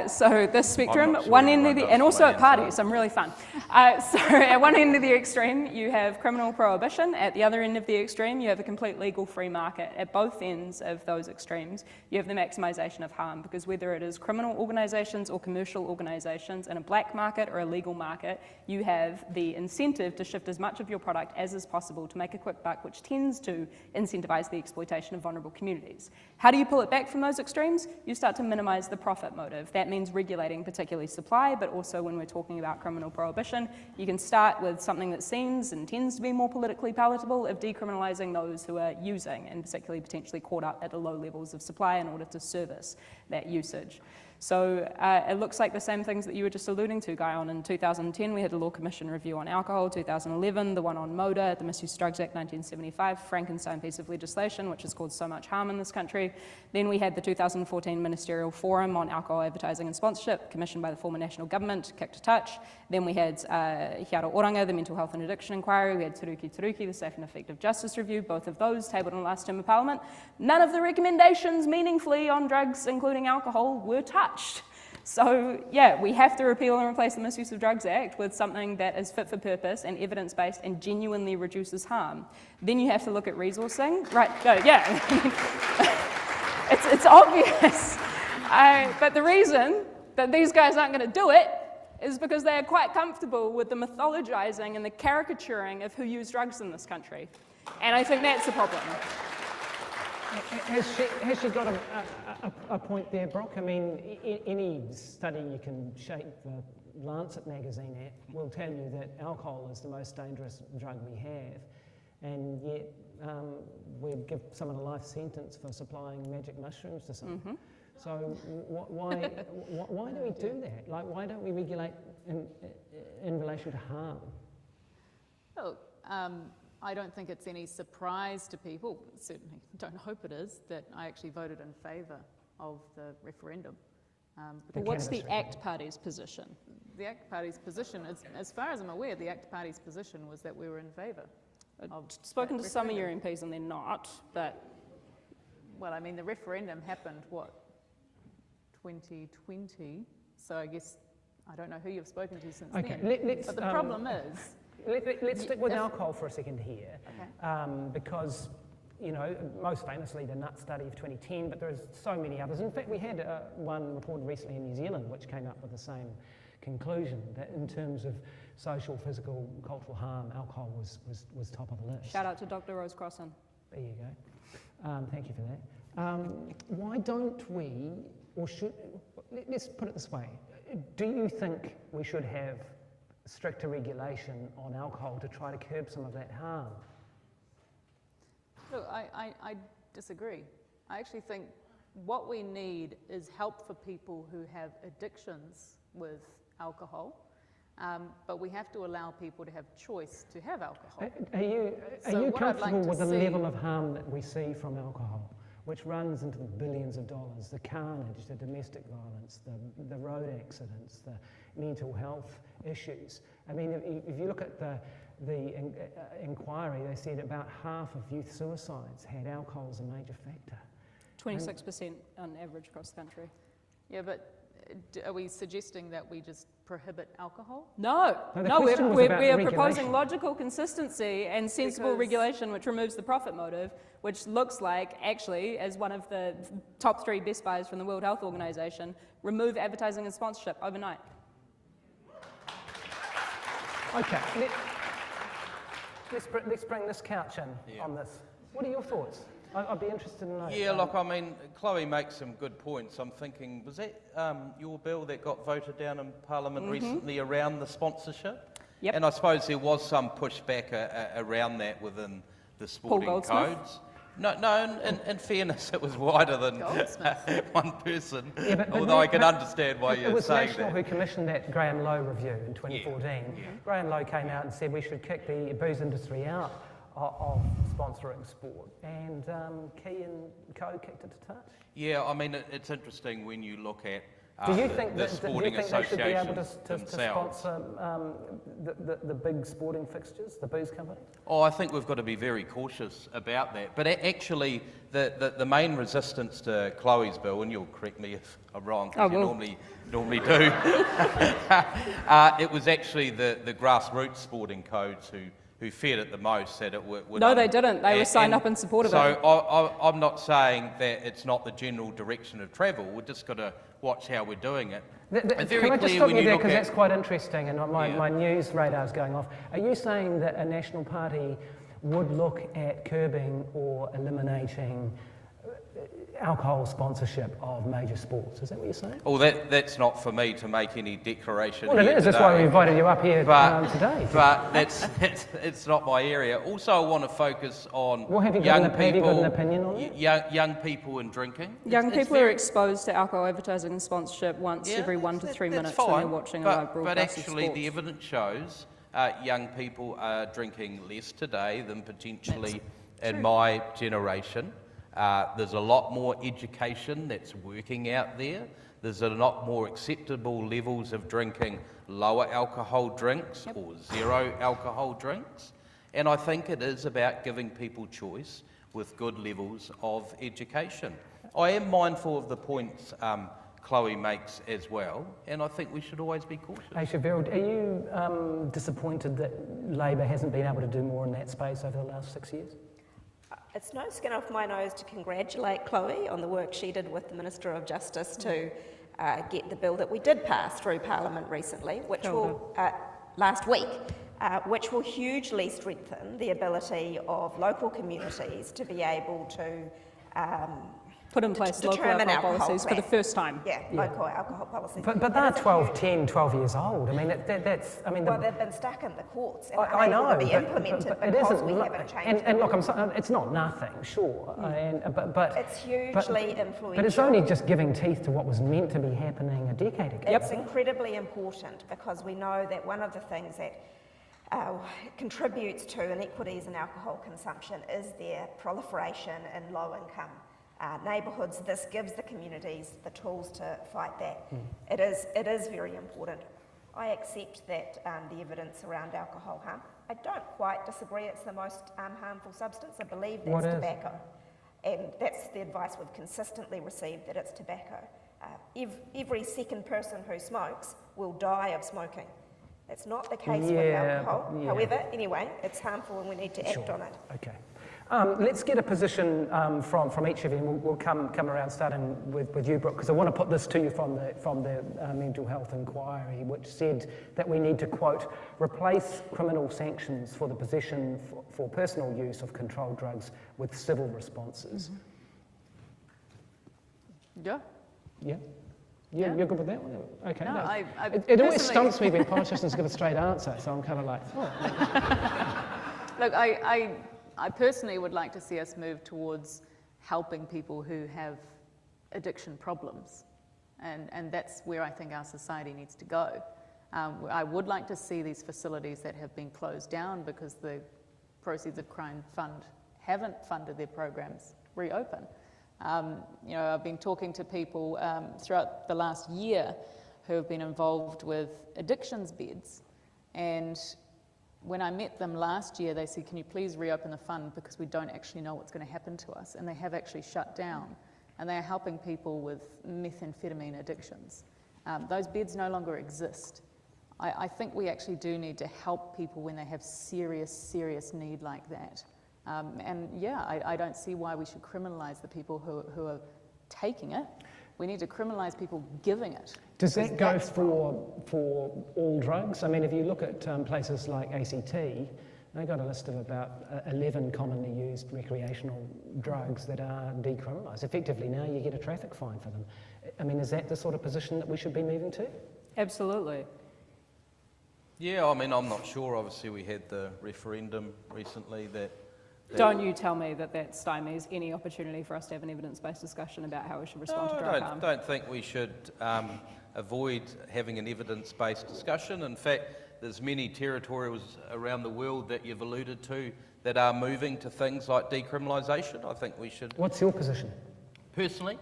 So this spectrum, one end of the, and also at parties, I'm really fun. So at one end of the extreme, you have criminal prohibition. At the other end of the extreme, you have a complete legal free market. At both ends of those extremes, you have the maximisation of harm, because whether it is criminal organisations or commercial organisations in a black market or a legal market, you have the incentive to shift as much of your product as is possible to make a quick buck, which tends to incentivise the exploitation of vulnerable communities. How do you pull it back from those extremes? You start to minimise the profit motive. That means regulating particularly supply, but also when we're talking about criminal prohibition, you can start with something that seems and tends to be more politically palatable of decriminalising those who are using, and particularly potentially caught up at the low levels of supply in order to service that usage. So it looks like the same things that you were just alluding to, Guy. In 2010, we had a Law Commission review on alcohol. 2011, the one on motor, the Misuse of Drugs Act 1975, Frankenstein piece of legislation, which has caused so much harm in this country. Then we had the 2014 Ministerial Forum on Alcohol Advertising and Sponsorship, commissioned by the former National Government, kicked a touch. Then we had Aotearoa, the Mental Health and Addiction Inquiry. We had Taruki, the Safe and Effective Justice Review, both of those tabled in the last term of Parliament. None of the recommendations meaningfully on drugs, including alcohol, were touched. So yeah, we have to repeal and replace the Misuse of Drugs Act with something that is fit for purpose and evidence-based and genuinely reduces harm. Then you have to look at resourcing. Right, no, yeah. it's obvious. But the reason that these guys aren't going to do it is because they are quite comfortable with the mythologizing and the caricaturing of who use drugs in this country. And I think that's the problem. Has she got a point there, Brock? I mean, any study you can shake the Lancet magazine at will tell you that alcohol is the most dangerous drug we have, and yet we give someone a life sentence for supplying magic mushrooms to someone. Mm-hmm. So why do we do that? Like, why don't we regulate in relation to harm? Well, I don't think it's any surprise to people, certainly don't hope it is, that I actually voted in favour of the referendum. But what's the ACT Party's position? The ACT Party's position, as far as I'm aware, the ACT Party's position was that we were in favour. I've spoken to some of your MPs and they're not, but... Well, I mean, the referendum happened, 2020? So I guess, I don't know who you've spoken to since then. But the problem is... Let's stick with alcohol for a second here, because, you know, most famously the Nut study of 2010, but there's so many others. In fact, we had one reported recently in New Zealand which came up with the same conclusion, that in terms of social, physical, cultural harm, alcohol was top of the list. Shout out to Dr. Rose Crossan. There you go. Thank you for that. Why don't we, or should, let's put it this way, do you think we should have stricter regulation on alcohol to try to curb some of that harm? Look, I disagree. I actually think what we need is help for people who have addictions with alcohol, but we have to allow people to have choice to have alcohol. Are you comfortable with the level of harm that we see from alcohol, which runs into the billions of dollars, the carnage, the domestic violence, the road accidents, the mental health issues? I mean, if you look at the inquiry, they said about half of youth suicides had alcohol as a major factor. 26% on average across the country. Yeah, but are we suggesting that we just prohibit alcohol? No, No, the no, question was we're about proposing regulation. logical consistency and sensible Because- regulation which removes the profit motive, which looks like, actually, as one of the top 3 best buys from the World Health Organization, remove advertising and sponsorship overnight. Okay, let's bring this couch in on this. What are your thoughts? I'd be interested in knowing. Yeah, look, I mean, Chloe makes some good points. I'm thinking, was that your bill that got voted down in Parliament recently around the sponsorship? Yep. And I suppose there was some pushback around that within the sporting Goldsmith? codes. No, in fairness, it was wider than Goldsmith. one person, Yeah, but although I can understand why it you're was saying National that. who commissioned that Graham Lowe review in 2014. Graham Lowe came out and said we should kick the booze industry out of sponsoring sport, and Key and Co kicked it to touch. Yeah, I mean, it's interesting when you look at Do you think the that sporting they should be able associations to themselves. sponsor the big sporting fixtures, the booze companies? Oh, I think we've got to be very cautious about that. But actually, the main resistance to Chloe's bill, and you'll correct me if I'm wrong, because you normally do, it was actually the grassroots sporting codes who feared it the most, that it would... No, they didn't. They were signed up in support of it. So I'm not saying that it's not the general direction of travel. We've just got to watch how we're doing it. It's very Can I just clear stop when you there, look because at- that's quite interesting, and my Yeah. news radar's going off. Are you saying that a national party would look at curbing or eliminating alcohol sponsorship of major sports? Is that what you're saying? Well, that's not for me to make any declaration. Well, it here is. That's why we today. invited you up here today. But it's not my area. Also, I want to focus on Well, have you got young have you got an people, opinion on it? young people and drinking. Young It's people are very- exposed to alcohol advertising and sponsorship once Yeah, every 1 to 3 that's minutes fine, when they're watching a live but broadcast of actually, sports. the evidence shows young people are drinking less today than potentially in my generation. There's a lot more education that's working out there. There's a lot more acceptable levels of drinking lower alcohol drinks or zero alcohol drinks. And I think it is about giving people choice with good levels of education. I am mindful of the points Chloe makes as well, and I think we should always be cautious. Aisha Verrill, are you disappointed that Labor hasn't been able to do more in that space over the last 6 years? It's no skin off my nose to congratulate Chloe on the work she did with the Minister of Justice to get the bill that we did pass through Parliament recently, which last week, which will hugely strengthen the ability of local communities to be able to Put in place local determine alcohol alcohol policies for the plan. first time. Local alcohol policies. But And they're it's a 12, huge- 10, 12 years old. I mean, that's... I mean, Well, they've been stuck in the courts and I unable know, to be implemented but it because isn't. we haven't changed And the look, law. it's not nothing, sure, but It's hugely influential. But it's only just giving teeth to what was meant to be happening a decade ago. It's incredibly important because we know that one of the things that contributes to inequities in alcohol consumption is their proliferation in low-income neighbourhoods. This gives the communities the tools to fight that. It is very important. I accept that the evidence around alcohol harm. I don't quite disagree it's the most harmful substance. I believe that's What is? tobacco. And that's the advice we've consistently received, that it's tobacco. Every second person who smokes will die of smoking. That's not the case with alcohol. yeah. However, anyway, it's harmful and we need to act on it. Okay. Let's get a position from each of you, and we'll come around, starting with you, Brooke, because I want to put this to you from the mental health inquiry, which said that we need to, quote, replace criminal sanctions for the possession for personal use of controlled drugs with civil responses. Yeah. Yeah? You're good with that one? Okay. No, I it always personally- stumps me when politicians give a straight answer, so I'm kind of like, oh. Look, I personally would like to see us move towards helping people who have addiction problems. And that's where I think our society needs to go. I would like to see these facilities that have been closed down because the Proceeds of Crime Fund haven't funded their programs reopen. I've been talking to people throughout the last year who have been involved with addictions beds, and when I met them last year, they said, can you please reopen the fund because we don't actually know what's going to happen to us. And they have actually shut down. And they are helping people with methamphetamine addictions. Those beds no longer exist. I think we actually do need to help people when they have serious need like that. And yeah, I don't see why we should criminalise the people who are taking it. We need to criminalise people giving it. Does that go for all drugs? I mean, if you look at places like ACT, they got a list of about 11 commonly used recreational drugs that are decriminalised. Effectively now you get a traffic fine for them. I mean, is that the sort of position that we should be moving to? Absolutely. Yeah, I mean, I'm not sure. Obviously, we had the referendum recently that... Don't you tell me that stymies any opportunity for us to have an evidence-based discussion about how we should respond to drug harm. I don't think we should avoid having an evidence-based discussion. In fact, there's many territories around the world that you've alluded to that are moving to things like decriminalisation. I think we should... What's your position? Personally,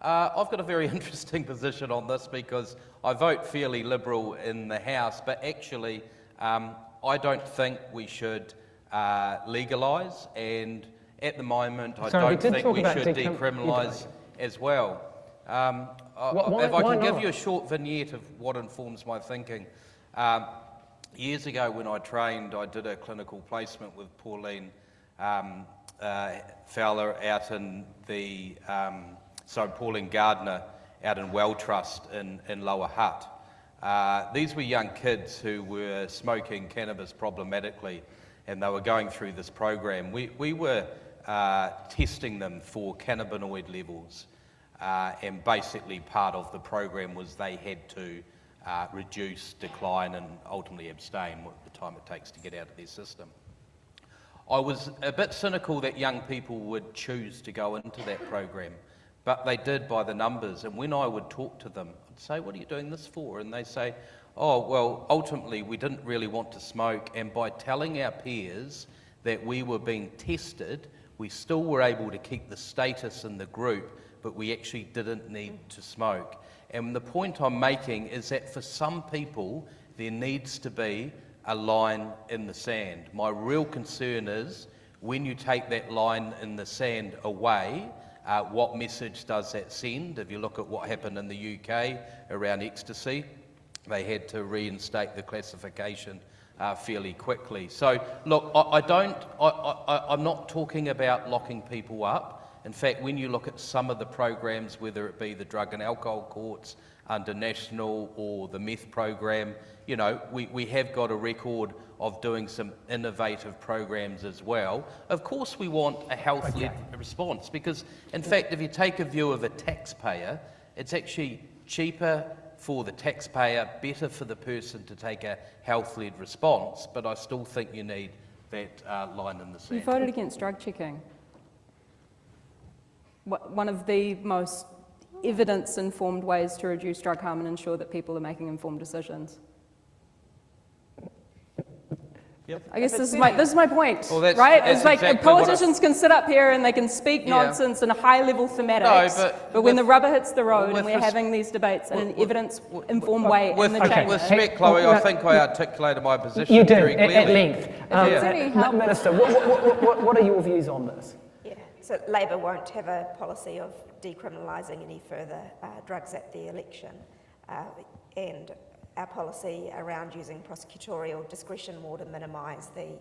I've got a very interesting position on this because I vote fairly Liberal in the House, but actually I don't think we should legalise, and at the moment I don't think we should decriminalise as well. If I can give you a short vignette of what informs my thinking. Years ago when I trained, I did a clinical placement with Pauline Fowler out in the... Pauline Gardner out in Welltrust in Lower Hutt. These were young kids who were smoking cannabis problematically, and they were going through this program. We were testing them for cannabinoid levels, and basically part of the program was they had to reduce, decline, and ultimately abstain the time it takes to get out of their system. I was a bit cynical that young people would choose to go into that program, but they did by the numbers. And when I would talk to them, I'd say, "What are you doing this for?" And they say, "Oh, well, ultimately we didn't really want to smoke, and by telling our peers that we were being tested, we still were able to keep the status in the group, but we actually didn't need to smoke." And the point I'm making is that for some people, there needs to be a line in the sand. My real concern is when you take that line in the sand away, what message does that send? If you look at what happened in the UK around ecstasy, they had to reinstate the classification fairly quickly. So look, I'm not talking about locking people up. In fact, when you look at some of the programs, whether it be the drug and alcohol courts under National or the meth program, you know, we have got a record of doing some innovative programs as well. Of course we want a health-led response, because in fact if you take a view of a taxpayer, it's actually cheaper for the taxpayer, better for the person to take a health-led response, but I still think you need that line in the sand. You voted against drug checking. One of the most evidence-informed ways to reduce drug harm and ensure that people are making informed decisions. Yep. I guess this is my point, well, right? That's it's like exactly politicians can sit up here and they can speak nonsense in high-level thematics, but when the rubber hits the road and we're having these debates in an evidence-informed way in the chamber. With respect, Chloe, I think I articulated my position you did, very clearly. at length. Minister, what are your views on this? Yeah, so Labor won't have a policy of decriminalising any further drugs at the election, and our policy around using prosecutorial discretion more to minimise the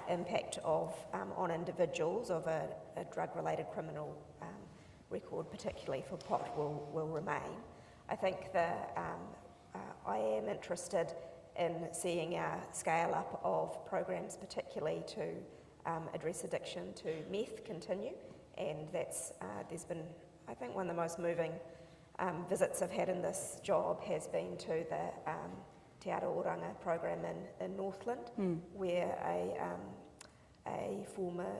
impact of on individuals of a drug-related criminal record, particularly for pot, will remain. I think I am interested in seeing a scale-up of programs, particularly to address addiction to meth, continue, and that's there's been, I think, one of the most moving visits I've had in this job has been to the Te Aotearoa program in Northland, where a former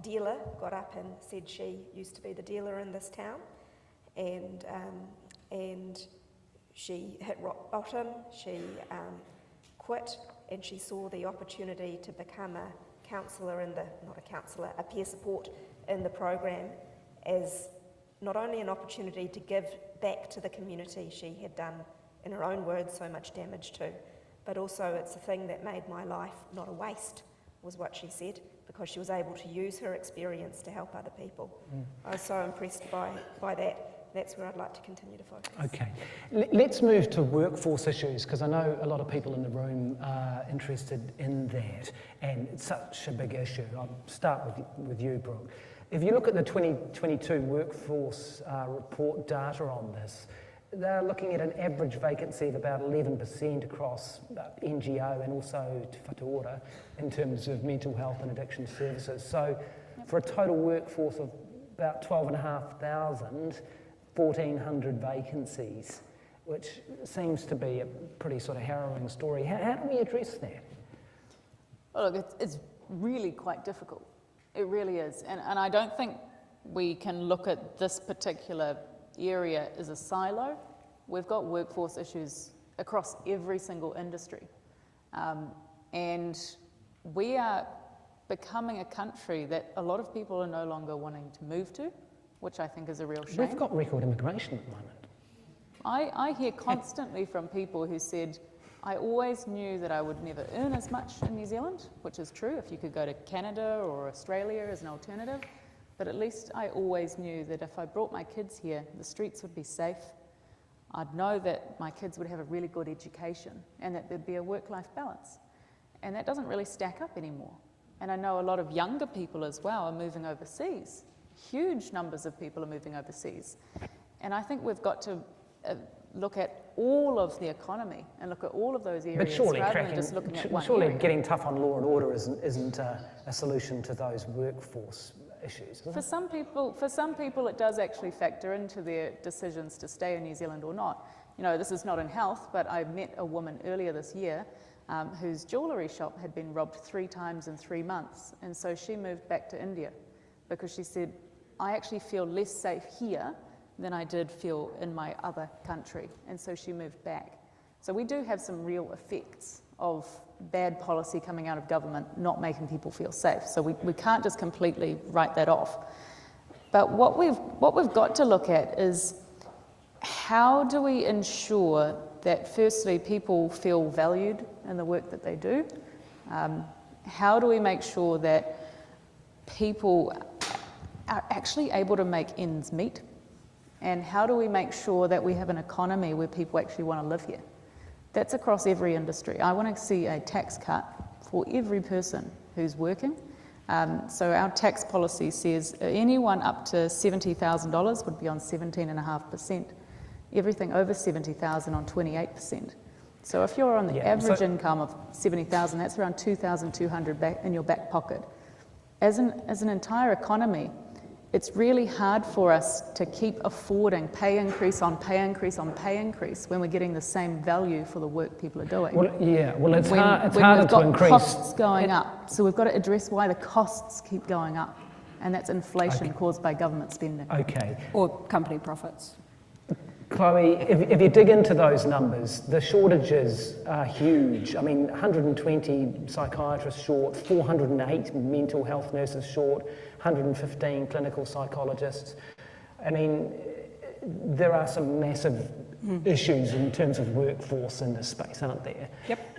dealer got up and said she used to be the dealer in this town, and she hit rock bottom, she quit, and she saw the opportunity to become a counsellor a peer support in the program as not only an opportunity to give back to the community she had done, in her own words, so much damage to, but also it's a thing that made my life not a waste, was what she said, because she was able to use her experience to help other people. I was so impressed by that that's where I'd like to continue to focus. Okay, let's move to workforce issues, because I know a lot of people in the room are interested in that, and it's such a big issue. I'll start with you, Brooke. If you look at the 2022 workforce report data on this, they're looking at an average vacancy of about 11% across NGO and also Te Whatuora in terms of mental health and addiction services. So for a total workforce of about 12,500, 1,400 vacancies, which seems to be a pretty sort of harrowing story. How do we address that? Well, look, it's really quite difficult. It really is. And I don't think we can look at this particular area as a silo. We've got workforce issues across every single industry. And we are becoming a country that a lot of people are no longer wanting to move to, which I think is a real shame. We've got record immigration at the moment. I hear constantly from people who said, I always knew that I would never earn as much in New Zealand, which is true if you could go to Canada or Australia as an alternative, but at least I always knew that if I brought my kids here, the streets would be safe. I'd know that my kids would have a really good education and that there'd be a work-life balance. And that doesn't really stack up anymore. And I know a lot of younger people as well are moving overseas. Huge numbers of people are moving overseas. And I think we've got to look at all of the economy and look at all of those areas rather than just looking at one area. Getting tough on law and order isn't a solution to those workforce issues, is it? For some people it does actually factor into their decisions to stay in New Zealand or not. You know, this is not in health, but I met a woman earlier this year whose jewellery shop had been robbed 3 times in 3 months, and so she moved back to India because she said, I actually feel less safe here than I did feel in my other country, and so she moved back. So we do have some real effects of bad policy coming out of government not making people feel safe, so we can't just completely write that off. But what we've got to look at is how do we ensure that firstly people feel valued in the work that they do? How do we make sure that people are actually able to make ends meet? And how do we make sure that we have an economy where people actually want to live here? That's across every industry. I want to see a tax cut for every person who's working. So our tax policy says anyone up to $70,000 would be on 17.5%. Everything over 70,000 on 28%. So if you're on the average income of 70,000, that's around 2,200 back in your back pocket. As an entire economy, it's really hard for us to keep affording pay increase on pay increase on pay increase when we're getting the same value for the work people are doing. Well, it's when harder we've to got increase. Costs going up, so we've got to address why the costs keep going up, and that's inflation caused by government spending. Okay. Or company profits. Chloe, if you dig into those numbers, the shortages are huge. I mean, 120 psychiatrists short, 408 mental health nurses short, 115 clinical psychologists. I mean, there are some massive issues in terms of workforce in this space, aren't there? Yep.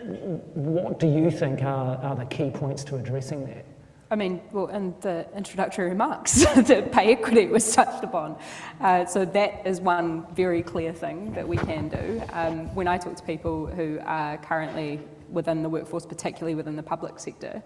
What do you think are the key points to addressing that? I mean, well, in the introductory remarks, the pay equity was touched upon. So that is one very clear thing that we can do. When I talk to people who are currently within the workforce, particularly within the public sector,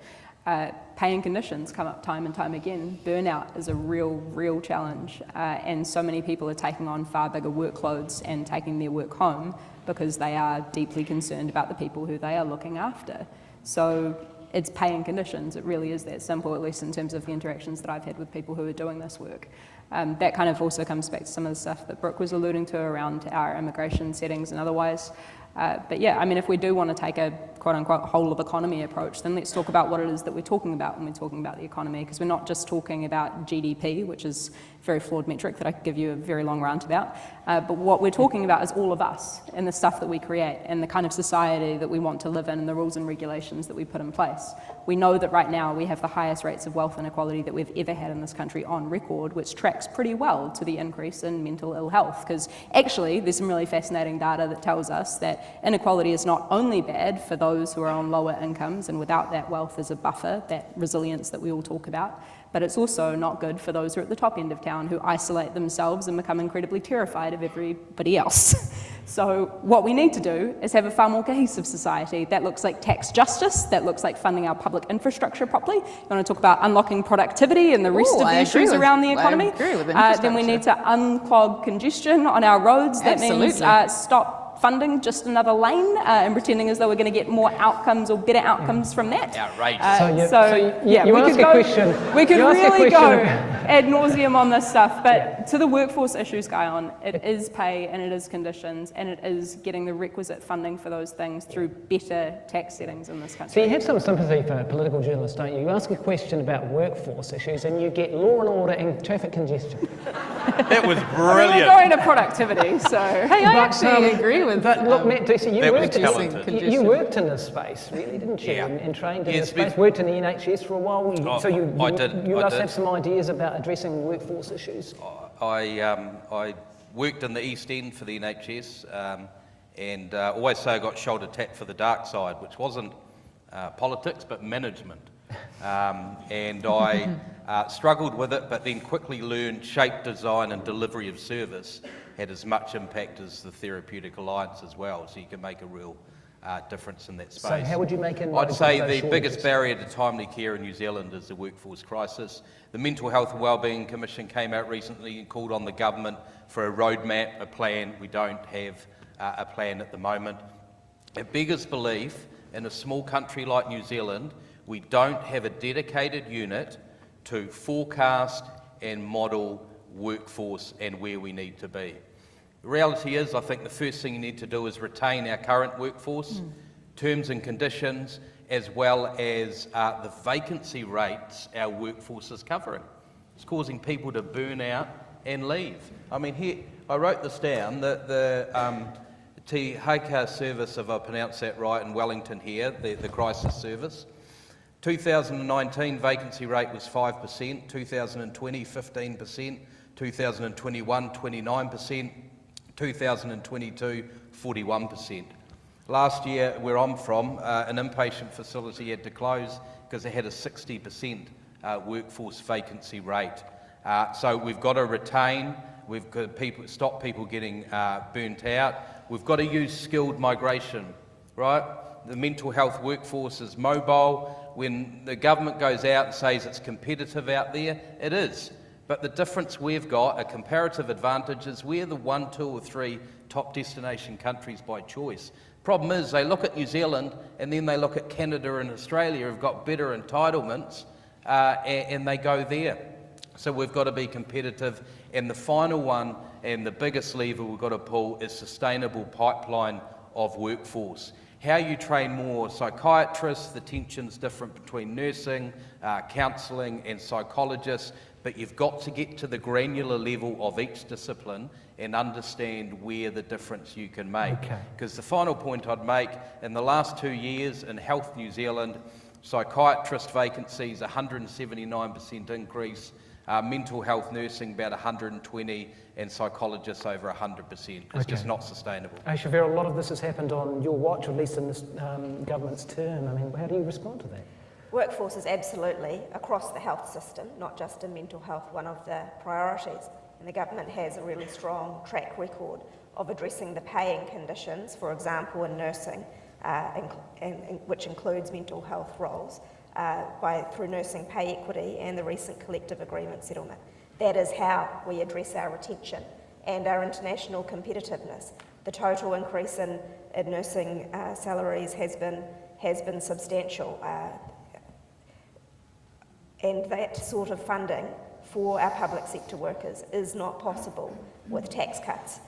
pay and conditions come up time and time again. Burnout is a real challenge, and so many people are taking on far bigger workloads and taking their work home because they are deeply concerned about the people who they are looking after. So it's pay and conditions. It really is that simple, at least in terms of the interactions that I've had with people who are doing this work. That kind of also comes back to some of the stuff that Brooke was alluding to around our immigration settings and otherwise. But yeah, I mean, if we do want to take a quote-unquote whole of economy approach, then let's talk about what it is that we're talking about when we're talking about the economy, because we're not just talking about GDP, which is a very flawed metric that I could give you a very long rant about, but what we're talking about is all of us and the stuff that we create and the kind of society that we want to live in and the rules and regulations that we put in place. We know that right now we have the highest rates of wealth inequality that we've ever had in this country on record, which tracks pretty well to the increase in mental ill health, because actually there's some really fascinating data that tells us that that inequality is not only bad for those who are on lower incomes and without that wealth as a buffer, that resilience that we all talk about, but it's also not good for those who are at the top end of town who isolate themselves and become incredibly terrified of everybody else. So what we need to do is have a far more cohesive society. That looks like tax justice, that looks like funding our public infrastructure properly. You want to talk about unlocking productivity and the rest of the issues around the economy? I agree with then we need to unclog congestion on our roads. That means stop funding just another lane and pretending as though we're going to get more outcomes or better outcomes from that. Outrageous. We could really go ad nauseum on this stuff, but to the workforce issues, Guyon, it is pay and it is conditions and it is getting the requisite funding for those things through better tax settings in this country. So you have some sympathy for political journalists, don't you? You ask a question about workforce issues and you get law and order and traffic congestion. That was brilliant. I mean, we're going to productivity, so... Hey, I actually agree with But look, Matt Dixon, you worked in this space, really, didn't you? Yeah. And trained in this space, worked in the NHS for a while. You must have some ideas about addressing workforce issues. I worked in the East End for the NHS and always say I got shoulder tapped for the dark side, which wasn't politics but management. And I struggled with it, but then quickly learned shape, design and delivery of service had as much impact as the therapeutic alliance as well, so you can make a real difference in that space. So how would you make I'd say the biggest barrier to timely care in New Zealand is the workforce crisis. The Mental Health and Wellbeing Commission came out recently and called on the government for a roadmap, a plan. We don't have a plan at the moment. It beggars belief, in a small country like New Zealand, we don't have a dedicated unit to forecast and model workforce and where we need to be. The reality is, I think the first thing you need to do is retain our current workforce, terms and conditions, as well as the vacancy rates our workforce is covering. It's causing people to burn out and leave. I mean, here, I wrote this down, the Te Haka service, if I pronounce that right, in Wellington here, the crisis service. 2019 vacancy rate was 5%, 2020 15%, 2021 29%, 2022 41%. Last year, where I'm from, an inpatient facility had to close because they had a 60% workforce vacancy rate. So we've got to retain, we've got to stop people getting burnt out. We've got to use skilled migration, right? The mental health workforce is mobile. When the government goes out and says it's competitive out there, it is. But the difference we've got, a comparative advantage, is we're the 1, 2 or 3 top destination countries by choice. Problem is, they look at New Zealand and then they look at Canada and Australia who've got better entitlements and they go there. So we've got to be competitive. And the final one and the biggest lever we've got to pull is sustainable pipeline of workforce. How you train more psychiatrists, the tension's different between nursing, counselling and psychologists, but you've got to get to the granular level of each discipline and understand where the difference you can make. Because the final point I'd make, in the last 2 years in Health New Zealand, psychiatrist vacancies 179% increase, mental health nursing about 120%, and psychologists over 100%. It's just not sustainable. Aotearoa, a lot of this has happened on your watch, or at least in this government's term. I mean, how do you respond to that? Workforce is absolutely, across the health system, not just in mental health, one of the priorities. And the government has a really strong track record of addressing the paying conditions, for example, in nursing, which includes mental health roles, through nursing pay equity and the recent collective agreement settlement. That is how we address our retention and our international competitiveness. The total increase in nursing salaries has been substantial. And that sort of funding for our public sector workers is not possible with tax cuts.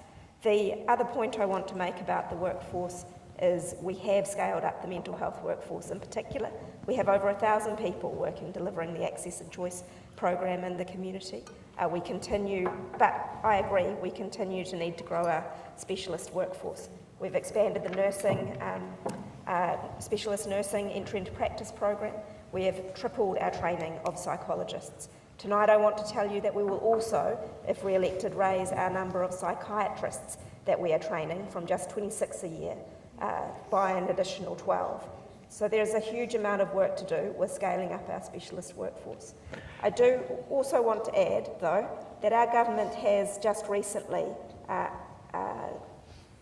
The other point I want to make about the workforce is we have scaled up the mental health workforce in particular. We have over 1,000 people working, delivering the Access and Choice program in the community. We continue, but I agree, we continue to need to grow our specialist workforce. We've expanded the nursing, specialist nursing entry into practice program. We have tripled our training of psychologists. Tonight I want to tell you that we will also, if re-elected, raise our number of psychiatrists that we are training from just 26 a year by an additional 12. So there's a huge amount of work to do with scaling up our specialist workforce. I do also want to add, though, that our government has just recently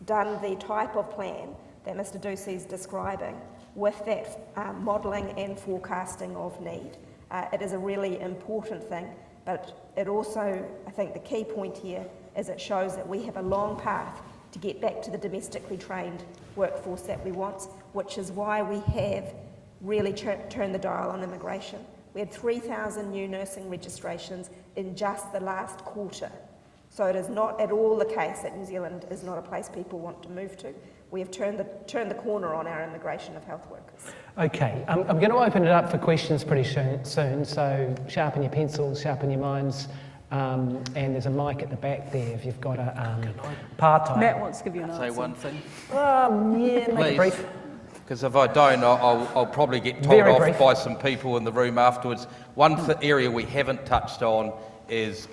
done the type of plan that Mr. Ducey is describing with that modelling and forecasting of need. It is a really important thing, but it also, I think the key point here is it shows that we have a long path to get back to the domestically trained workforce that we want, which is why we have really turned the dial on immigration. We had 3,000 new nursing registrations in just the last quarter. So it is not at all the case that New Zealand is not a place people want to move to. We have turned the corner on our immigration of health workers. Okay, I'm going to open it up for questions pretty soon, so sharpen your pencils, sharpen your minds, and there's a mic at the back there if you've got a part-time. Matt wants to give you an answer. Say one thing? Yeah, make it Please. brief. Because if I don't, I'll probably get told Very off brief. by some people in the room afterwards. One area we haven't touched on is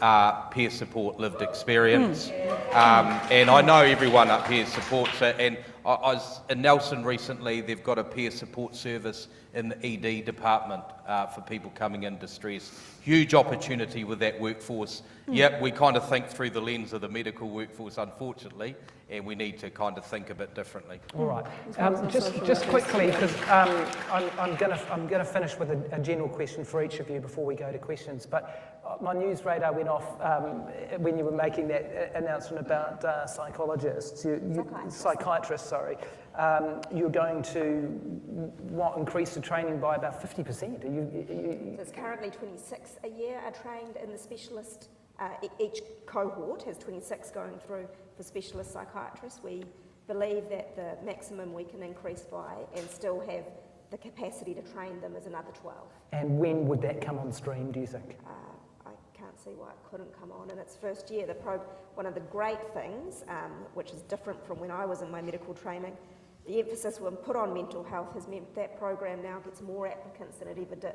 peer support lived experience. And I know everyone up here supports it. And I was in Nelson recently, they've got a peer support service in the ED department for people coming in distress. Huge opportunity with that workforce. Yep, we kind of think through the lens of the medical workforce, unfortunately, and we need to kind of think a bit differently. All right. Just quickly, because I'm going to finish with a general question for each of you before we go to questions. But my news radar went off when you were making that announcement about psychologists, psychiatrists. Sorry. You're going to increase the training by about 50%. So it's currently 26 a year are trained in the specialist. Each cohort has 26 going through for specialist psychiatrists. We believe that the maximum we can increase by and still have the capacity to train them is another 12. And when would that come on stream, do you think? I can't see why it couldn't come on in its first year. One of the great things, which is different from when I was in my medical training, the emphasis when put on mental health has meant that program now gets more applicants than it ever did.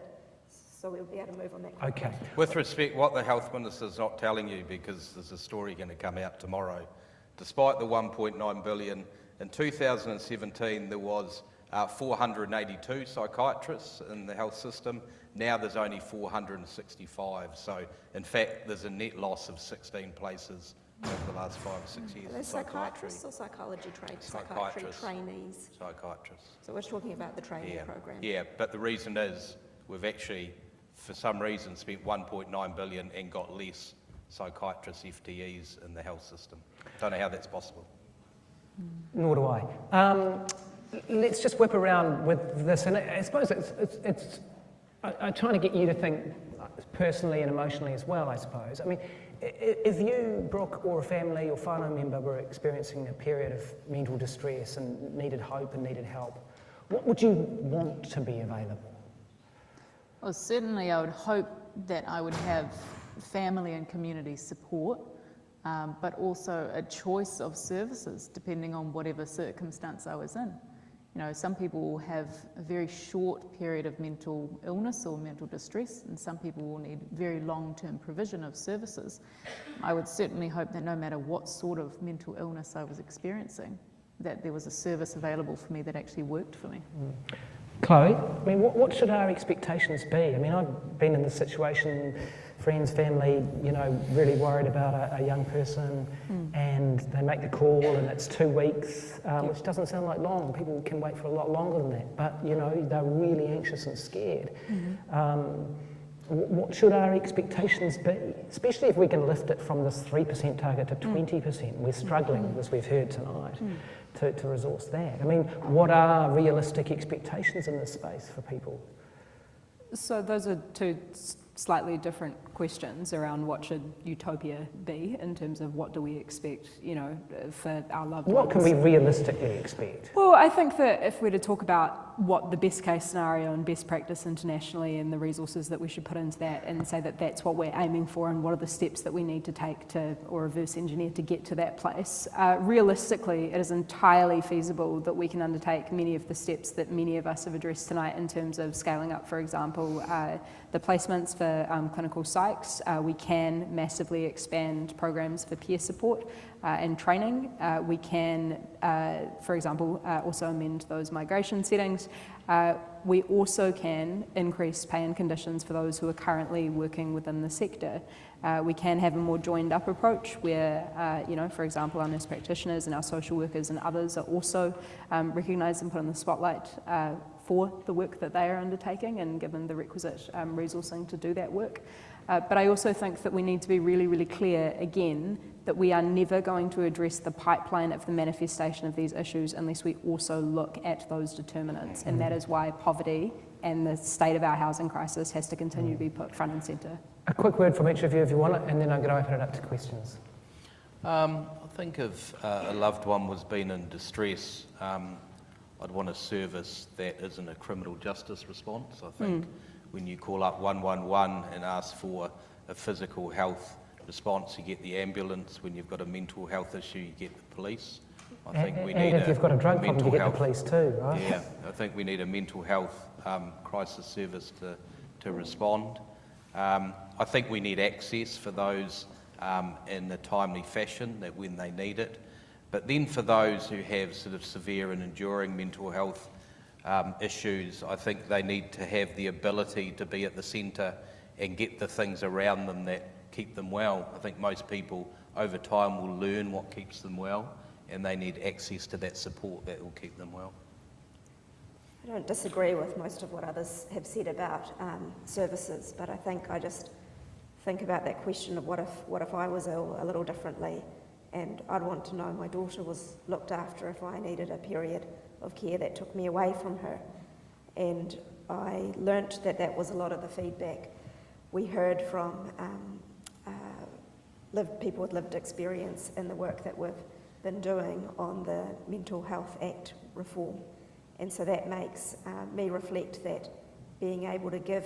So we'll be able to move on that. Okay. With respect, what the Health Minister's not telling you, because there's a story going to come out tomorrow, despite the 1.9 billion, in 2017 there was 482 psychiatrists in the health system. Now there's only 465. So in fact, there's a net loss of 16 places over the last 5 or 6 years. Are they psychiatrists or psychology psychiatry trainees? Psychiatrists. So we're talking about the training program. Yeah, but the reason is we've actually, for some reason, spent 1.9 billion and got less psychiatrists, FTEs in the health system. Don't know how that's possible. Nor do I. Let's just whip around with this, and I suppose I'm trying to get you to think personally and emotionally as well, I suppose. I mean, if you, Brooke, or a family or whānau member were experiencing a period of mental distress and needed hope and needed help, what would you want to be available? Well, certainly I would hope that I would have family and community support, but also a choice of services depending on whatever circumstance I was in. You know, some people will have a very short period of mental illness or mental distress, and some people will need very long-term provision of services. I would certainly hope that no matter what sort of mental illness I was experiencing, that there was a service available for me that actually worked for me. Chloe, I mean, what should our expectations be? I mean, I've been in this situation, friends, family, you know, really worried about a young person, and they make the call and it's 2 weeks, which doesn't sound like long. People can wait for a lot longer than that, but, you know, they're really anxious and scared. What should our expectations be, especially if we can lift it from this 3% target to 20%? We're struggling, as we've heard tonight, to resource that. I mean, what are realistic expectations in this space for people? So those are two slightly different questions around what should utopia be in terms of what do we expect, you know, for our loved ones. What can we realistically expect? Well, I think that if we're to talk about what the best case scenario and best practice internationally and the resources that we should put into that, and say that that's what we're aiming for and what are the steps that we need to take to, or reverse engineer to get to that place. Realistically, it is entirely feasible that we can undertake many of the steps that many of us have addressed tonight in terms of scaling up, for example, the placements for clinical psychs. We can massively expand programs for peer support and training. We can, for example, also amend those migration settings. We also can increase pay and conditions for those who are currently working within the sector. We can have a more joined up approach where, you know, for example, our nurse practitioners and our social workers and others are also recognised and put in the spotlight for the work that they are undertaking and given the requisite resourcing to do that work. But I also think that we need to be really, really clear again that we are never going to address the pipeline of the manifestation of these issues unless we also look at those determinants. And that is why poverty and the state of our housing crisis has to continue to be put front and centre. A quick word from each of you if you want it, and then I'm going to open it up to questions. I think if a loved one was being in distress, I'd want a service that isn't a criminal justice response. I think when you call up 111 and ask for a physical health response, you get the ambulance. When you've got a mental health issue, you get the police. I think we need if you've got a drug problem, you get the police too, right? Yeah, I think we need a mental health crisis service to respond. I think we need access for those in a timely fashion, that when they need it. But then for those who have sort of severe and enduring mental health issues, I think they need to have the ability to be at the centre and get the things around them that keep them well. I think most people over time will learn what keeps them well, and they need access to that support that will keep them well. I don't disagree with most of what others have said about services, but I think I just think about that question of what if I was ill a little differently, and I'd want to know my daughter was looked after if I needed a period of care that took me away from her. And I learnt that that was a lot of the feedback we heard from people with lived experience in the work that we've been doing on the Mental Health Act reform. And so that makes me reflect that being able to give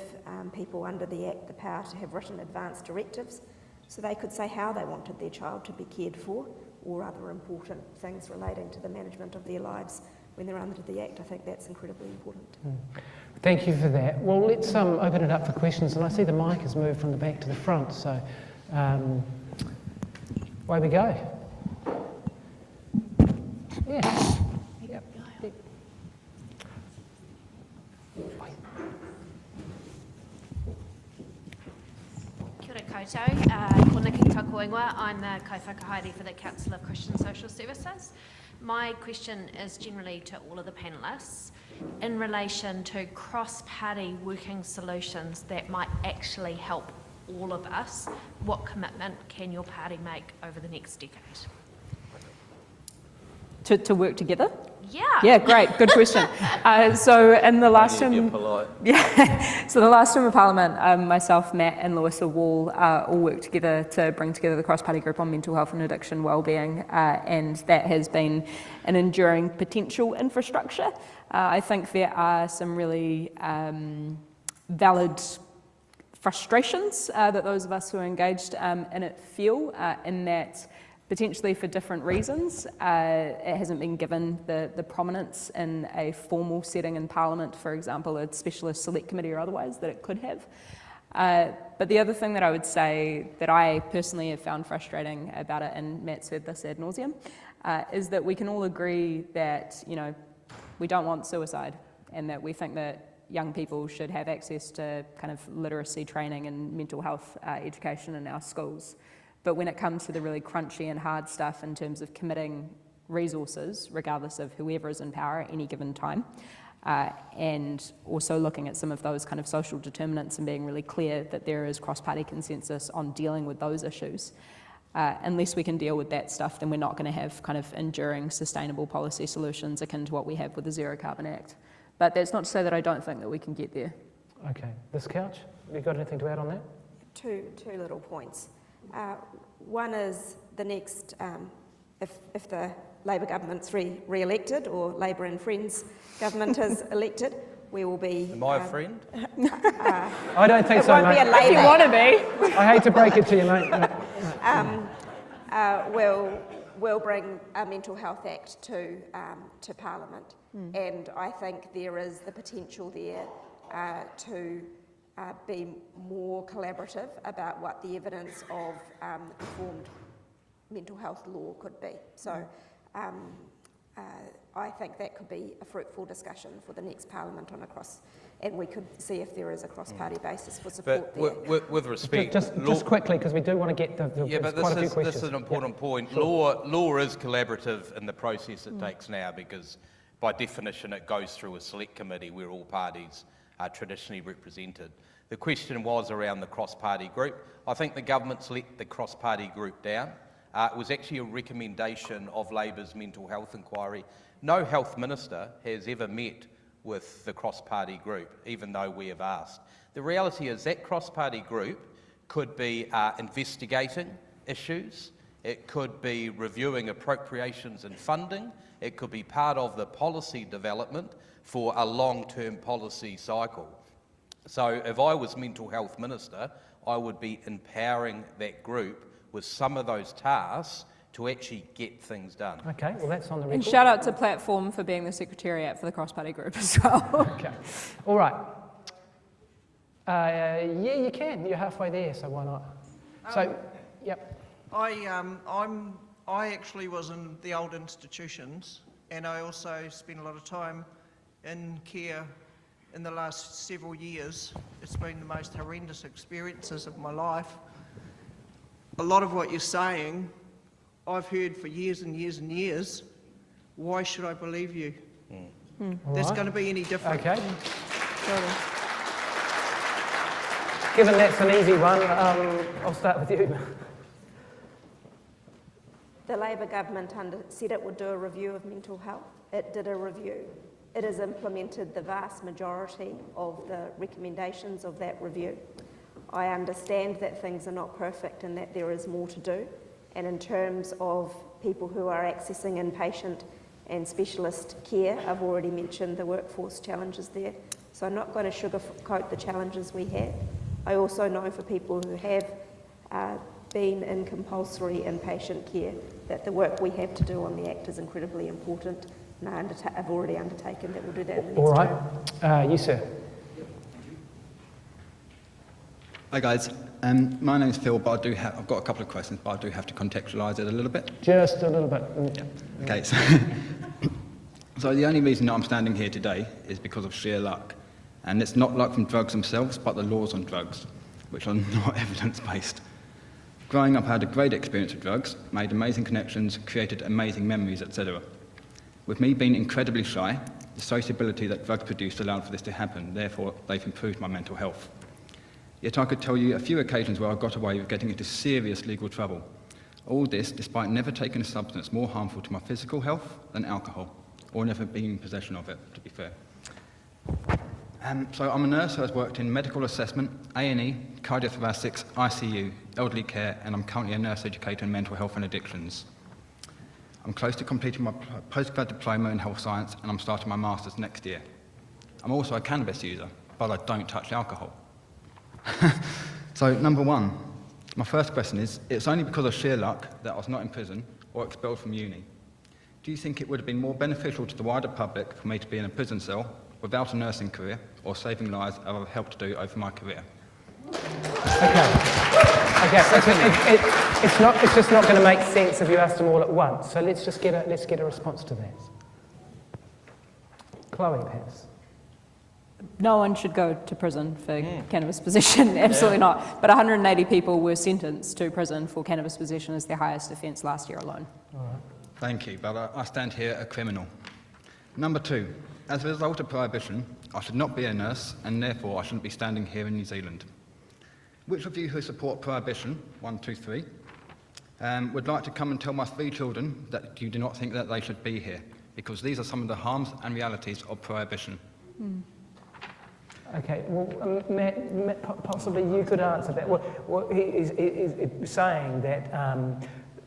people under the Act the power to have written advance directives so they could say how they wanted their child to be cared for, or other important things relating to the management of their lives when they're under the Act. I think that's incredibly important. Thank you for that. Well, let's open it up for questions, and I see the mic has moved from the back to the front, so away we go. Yeah. Yep. Kia ora koutou, ko Niki Takuingwa. I'm the kaiwhakahaere for the Council of Christian Social Services. My question is generally to all of the panellists in relation to cross-party working solutions that might actually help all of us. What commitment can your party make over the next decade? To work together? Yeah. Yeah, great, good question. So in the last term, so the last term of Parliament, myself, Matt and Louisa Wall all worked together to bring together the cross-party group on mental health and addiction wellbeing, and that has been an enduring potential infrastructure. I think there are some really valid frustrations that those of us who are engaged in it feel, in that potentially for different reasons. It hasn't been given the prominence in a formal setting in Parliament, for example, a specialist select committee or otherwise, that it could have. But the other thing that I would say that I personally have found frustrating about it, and Matt's heard this ad nauseum, is that we can all agree that, you know, we don't want suicide, and that we think that young people should have access to kind of literacy training and mental health education in our schools. But when it comes to the really crunchy and hard stuff in terms of committing resources, regardless of whoever is in power at any given time, and also looking at some of those kind of social determinants and being really clear that there is cross-party consensus on dealing with those issues, unless we can deal with that stuff, then we're not going to have kind of enduring, sustainable policy solutions akin to what we have with the Zero Carbon Act. But that's not to say that I don't think that we can get there. Okay, this couch, have you got anything to add on that? Two little points. One is the next if the Labor government's re-elected or Labor and Friends government is elected, we will be... Am I a friend? I don't think so, mate. If you want to be. I hate to break it to you, mate. We'll bring a Mental Health Act to Parliament, and I think there is the potential there to be more collaborative about what the evidence of reformed mental health law could be. So I think that could be a fruitful discussion for the next Parliament and we could see if there is a cross-party basis for support there. With respect... Just quickly, because we do want to get but this is an important point. Sure. Law is collaborative in the process it takes now, because by definition it goes through a select committee where all parties are traditionally represented. The question was around the cross-party group. I think the government's let the cross-party group down. It was actually a recommendation of Labor's mental health inquiry. No health minister has ever met with the cross-party group, even though we have asked. The reality is that cross-party group could be investigating issues, it could be reviewing appropriations and funding, it could be part of the policy development for a long-term policy cycle. So if I was mental health minister, I would be empowering that group with some of those tasks to actually get things done. Okay, well that's on the record. And shout out to Platform for being the secretariat for the cross-party group as well. Okay, all right. Yeah, you can. You're halfway there, so why not? So, yep. I actually was in the old institutions, and I also spent a lot of time in care in the last several years. It's been the most horrendous experiences of my life. A lot of what you're saying, I've heard for years and years and years. Why should I believe you? That's going to be any different. Okay. Given that's an easy one, I'll start with you. The Labor government said it would do a review of mental health. It did a review. It has implemented the vast majority of the recommendations of that review. I understand that things are not perfect and that there is more to do. And in terms of people who are accessing inpatient and specialist care, I've already mentioned the workforce challenges there. So I'm not going to sugarcoat the challenges we have. I also know for people who have been in compulsory inpatient care that the work we have to do on the Act is incredibly important, and I've already undertaken that we'll do that in the next term. All right. You, sir. Hi guys, my name's Phil, but I've got a couple of questions, but I do have to contextualise it a little bit. Just a little bit. Yeah. Okay, so the only reason that I'm standing here today is because of sheer luck. And it's not luck from drugs themselves, but the laws on drugs, which are not evidence-based. Growing up, I had a great experience with drugs, made amazing connections, created amazing memories, etc. With me being incredibly shy, the sociability that drugs produced allowed for this to happen, therefore they've improved my mental health. Yet I could tell you a few occasions where I got away with getting into serious legal trouble. All this despite never taking a substance more harmful to my physical health than alcohol, or never being in possession of it, to be fair. So I'm a nurse who has worked in medical assessment, A&E, cardiothoracics, ICU, elderly care, and I'm currently a nurse educator in mental health and addictions. I'm close to completing my postgrad diploma in health science, and I'm starting my master's next year. I'm also a cannabis user, but I don't touch alcohol. So, number one, my first question is, it's only because of sheer luck that I was not in prison or expelled from uni. Do you think it would have been more beneficial to the wider public for me to be in a prison cell without a nursing career or saving lives as I've helped to do over my career? Okay. It's just not going to make sense if you ask them all at once. So let's get a response to that. Chloe, perhaps. No one should go to prison for cannabis possession, absolutely not. But 180 people were sentenced to prison for cannabis possession as their highest offence last year alone. All right. Thank you, but I stand here a criminal. Number two, as a result of prohibition, I should not be a nurse, and therefore I shouldn't be standing here in New Zealand. Which of you who support prohibition, 1, 2, 3, would like to come and tell my 3 children that you do not think that they should be here? Because these are some of the harms and realities of prohibition. Okay, well, Matt, possibly you could answer that. Well, he is saying that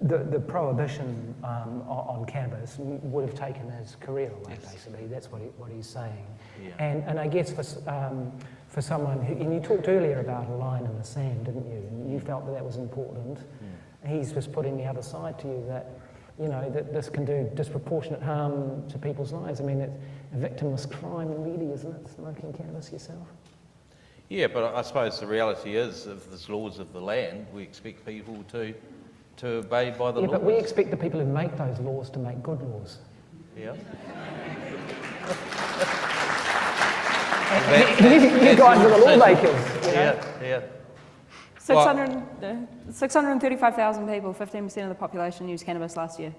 the prohibition on cannabis would have taken his career away, basically. That's what he's saying. Yeah. And I guess for someone who, and you talked earlier about a line in the sand, didn't you? And you felt that was important. He's just putting the other side to you that, you know, that this can do disproportionate harm to people's lives. I mean, it's a victimless crime, really, isn't it, smoking cannabis yourself? Yeah, but I suppose the reality is, if there's laws of the land, we expect people to obey by the laws. Yeah, but we expect the people who make those laws to make good laws. Yeah. You guys are the lawmakers, you know? Yeah. 635,000 people, 15% of the population used cannabis last year.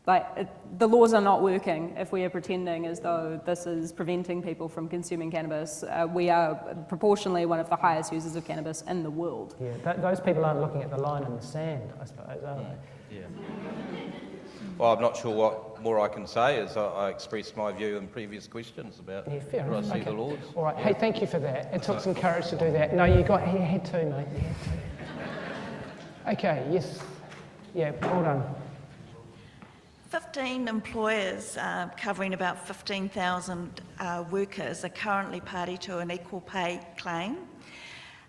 The laws are not working if we are pretending as though this is preventing people from consuming cannabis. We are proportionally one of the highest users of cannabis in the world. Yeah, those people aren't looking at the line in the sand, I suppose, are they? Yeah. Well, I'm not sure what more I can say, as I expressed my view in previous questions about fair where I enough. see the laws. All right, hey, thank you for that. It took some courage to do that. No, you had to, mate. You had to. Okay, yes. Yeah, well done. 15 employers covering about 15,000 workers are currently party to an equal pay claim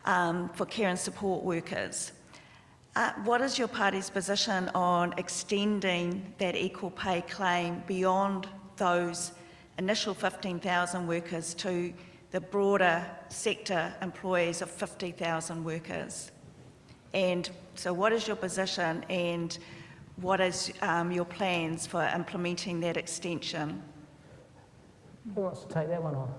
for care and support workers. What is your party's position on extending that equal pay claim beyond those initial 15,000 workers to the broader sector employees of 50,000 workers? And so what is your position, and what is your plans for implementing that extension? Who wants to take that one on?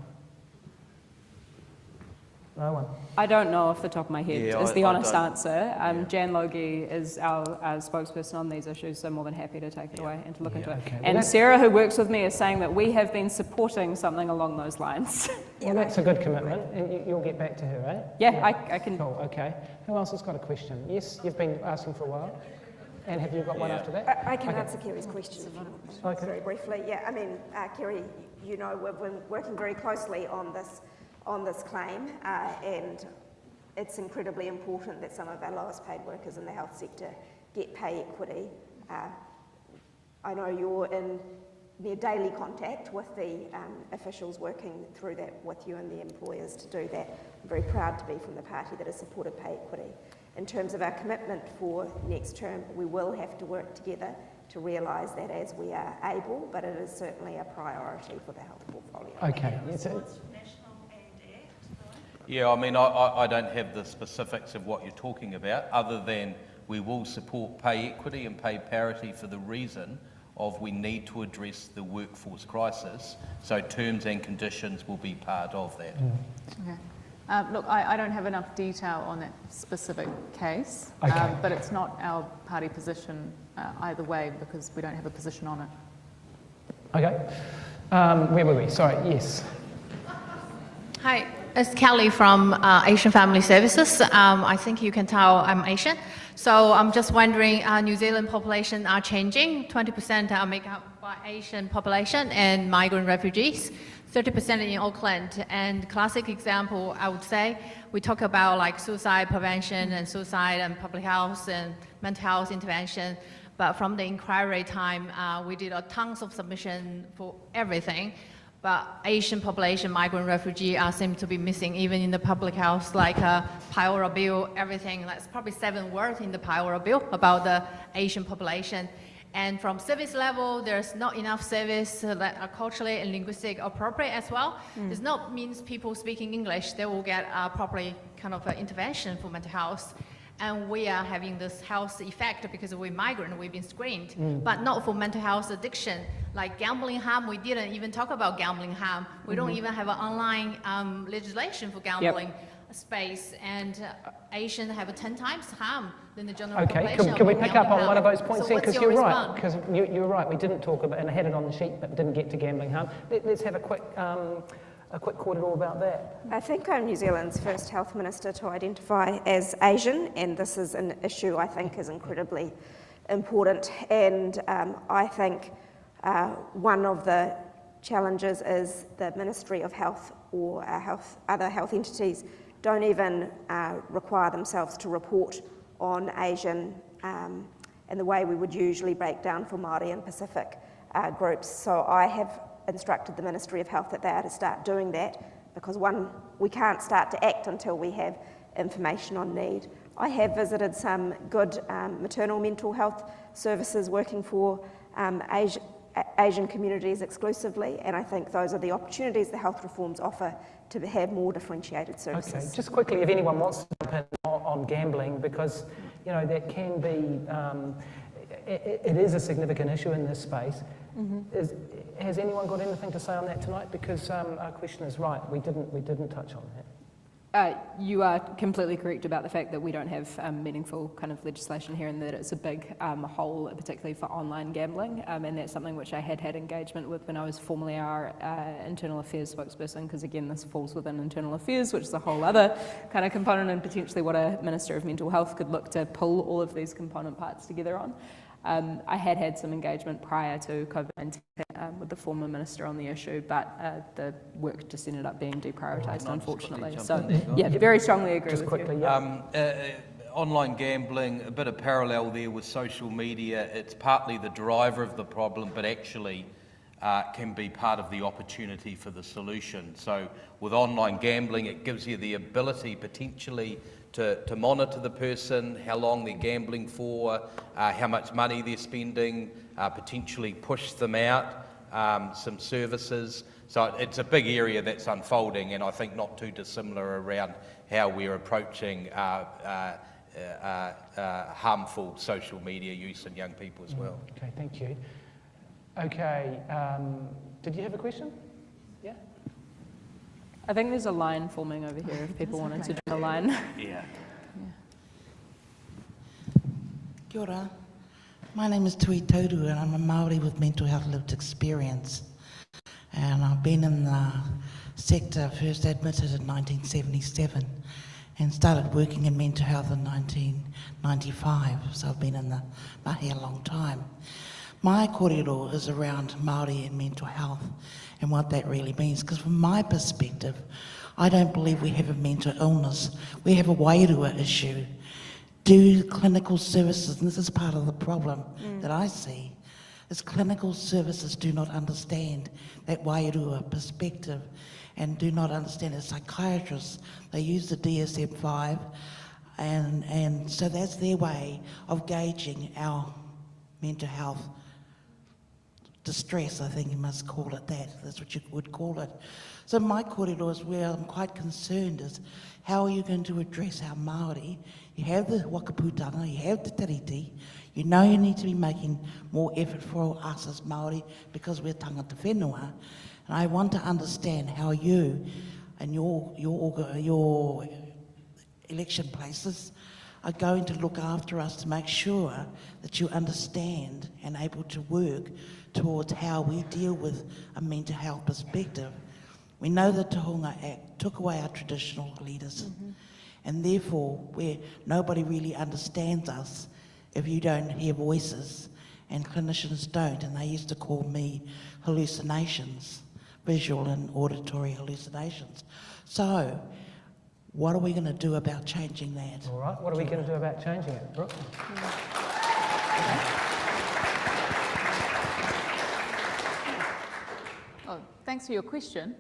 No one. I don't know off the top of my head, is the honest answer. Yeah. Jan Logie is our spokesperson on these issues, so more than happy to take it away and to look into it. Okay. And Sarah, who works with me, is saying that we have been supporting something along those lines. Well, that's a good commitment, and you'll get back to her, right? Yeah. I can. Cool, okay. Who else has got a question? Yes, you've been asking for a while. And have you got one after that? I can answer Kerry's question if you want, very briefly. Yeah, I mean, Kerry, you know, we've been working very closely on this claim, and it's incredibly important that some of our lowest paid workers in the health sector get pay equity. I know you're in near daily contact with the officials working through that with you and the employers to do that. I'm very proud to be from the party that has supported pay equity. In terms of our commitment for next term, we will have to work together to realise that as we are able, but it is certainly a priority for the health portfolio. Okay. Yeah, I mean, I don't have the specifics of what you're talking about, other than we will support pay equity and pay parity for the reason of we need to address the workforce crisis, so terms and conditions will be part of that. Okay. Look, I don't have enough detail on that specific case, but it's not our party position either way, because we don't have a position on it. Okay. Where were we? Sorry, yes. Hi, it's Kelly from Asian Family Services. I think you can tell I'm Asian. So I'm just wondering, New Zealand population are changing. 20% are made up by Asian population and migrant refugees. 30% in Auckland. And classic example, I would say, we talk about like suicide prevention and suicide and public health and mental health intervention. But from the inquiry time, we did tons of submission for everything. But Asian population, migrant refugee seem to be missing even in the public health, like Aotearoa bill, everything. That's probably 7 words in the Aotearoa bill about the Asian population. And from service level, there's not enough service that are culturally and linguistic appropriate as well. It not means people speaking English, they will get properly kind of intervention for mental health. And we are having this health effect because we're migrant, we've been screened, but not for mental health addiction. Like gambling harm, we didn't even talk about gambling harm. We don't even have an online legislation for gambling space, and Asians have 10 times harm than the general population. Okay, can we pick up on one of those points then? Because you're right, response? because you're right, we didn't talk about, and I had it on the sheet, but didn't get to gambling harm. Let's have a quick corridor about that. I think I'm New Zealand's first health minister to identify as Asian, and this is an issue I think is incredibly important. And I think one of the challenges is the Ministry of Health or other health entities don't even require themselves to report on Asian the way we would usually break down for Māori and Pacific groups. So I have instructed the Ministry of Health that they are to start doing that, because one, we can't start to act until we have information on need. I have visited some good maternal mental health services working for Asian communities exclusively, and I think those are the opportunities the health reforms offer to have more differentiated services. Okay, just quickly, if anyone wants to jump in on gambling, because that can be, it is a significant issue in this space. Has anyone got anything to say on that tonight? Because our question is right, we didn't touch on that. You are completely correct about the fact that we don't have meaningful kind of legislation here, and that it's a big hole, particularly for online gambling, and that's something which I had engagement with when I was formerly our internal affairs spokesperson, because again this falls within internal affairs, which is a whole other kind of component, and potentially what a Minister of Mental Health could look to pull all of these component parts together on. I had some engagement prior to COVID-19 with the former minister on the issue, but the work just ended up being deprioritised, unfortunately. So, yeah, very strongly agree with you. Online gambling, a bit of parallel there with social media. It's partly the driver of the problem, but actually can be part of the opportunity for the solution. So with online gambling, it gives you the ability potentially to monitor the person, how long they're gambling for, how much money they're spending, potentially push them out some services. So it's a big area that's unfolding, and I think not too dissimilar around how we're approaching harmful social media use in young people as well. Okay, thank you. Okay, did you have a question? Yeah? I think there's a line forming over here if people wanted to do a line. Yeah. Kia ora. My name is Tui Tauru, and I'm a Māori with mental health lived experience. And I've been in the sector, first admitted in 1977 and started working in mental health in 1995. So I've been in the mahi a long time. My kōrero is around Māori and mental health and what that really means, because from my perspective, I don't believe we have a mental illness. We have a wairua issue. Do clinical services, and this is part of the problem that I see, is clinical services do not understand that wairua perspective and do not understand as psychiatrists. They use the DSM-5 and so that's their way of gauging our mental health distress, I think you must call it that. That's what you would call it. So my kōrero is where I'm quite concerned is how are you going to address our Māori? You have the wakaputanga, you have the tiriti, you know you need to be making more effort for us as Māori because we're tangata whenua. And I want to understand how you and your election places are going to look after us to make sure that you understand and able to work towards how we deal with a mental health perspective. We know the Tohunga Act took away our traditional leaders, and therefore where nobody really understands us if you don't hear voices, and clinicians don't, and they used to call me hallucinations, visual and auditory hallucinations. So, what are we going to do about changing that? All right, what are we going to do about changing it, Brooke? Oh, thanks for your question.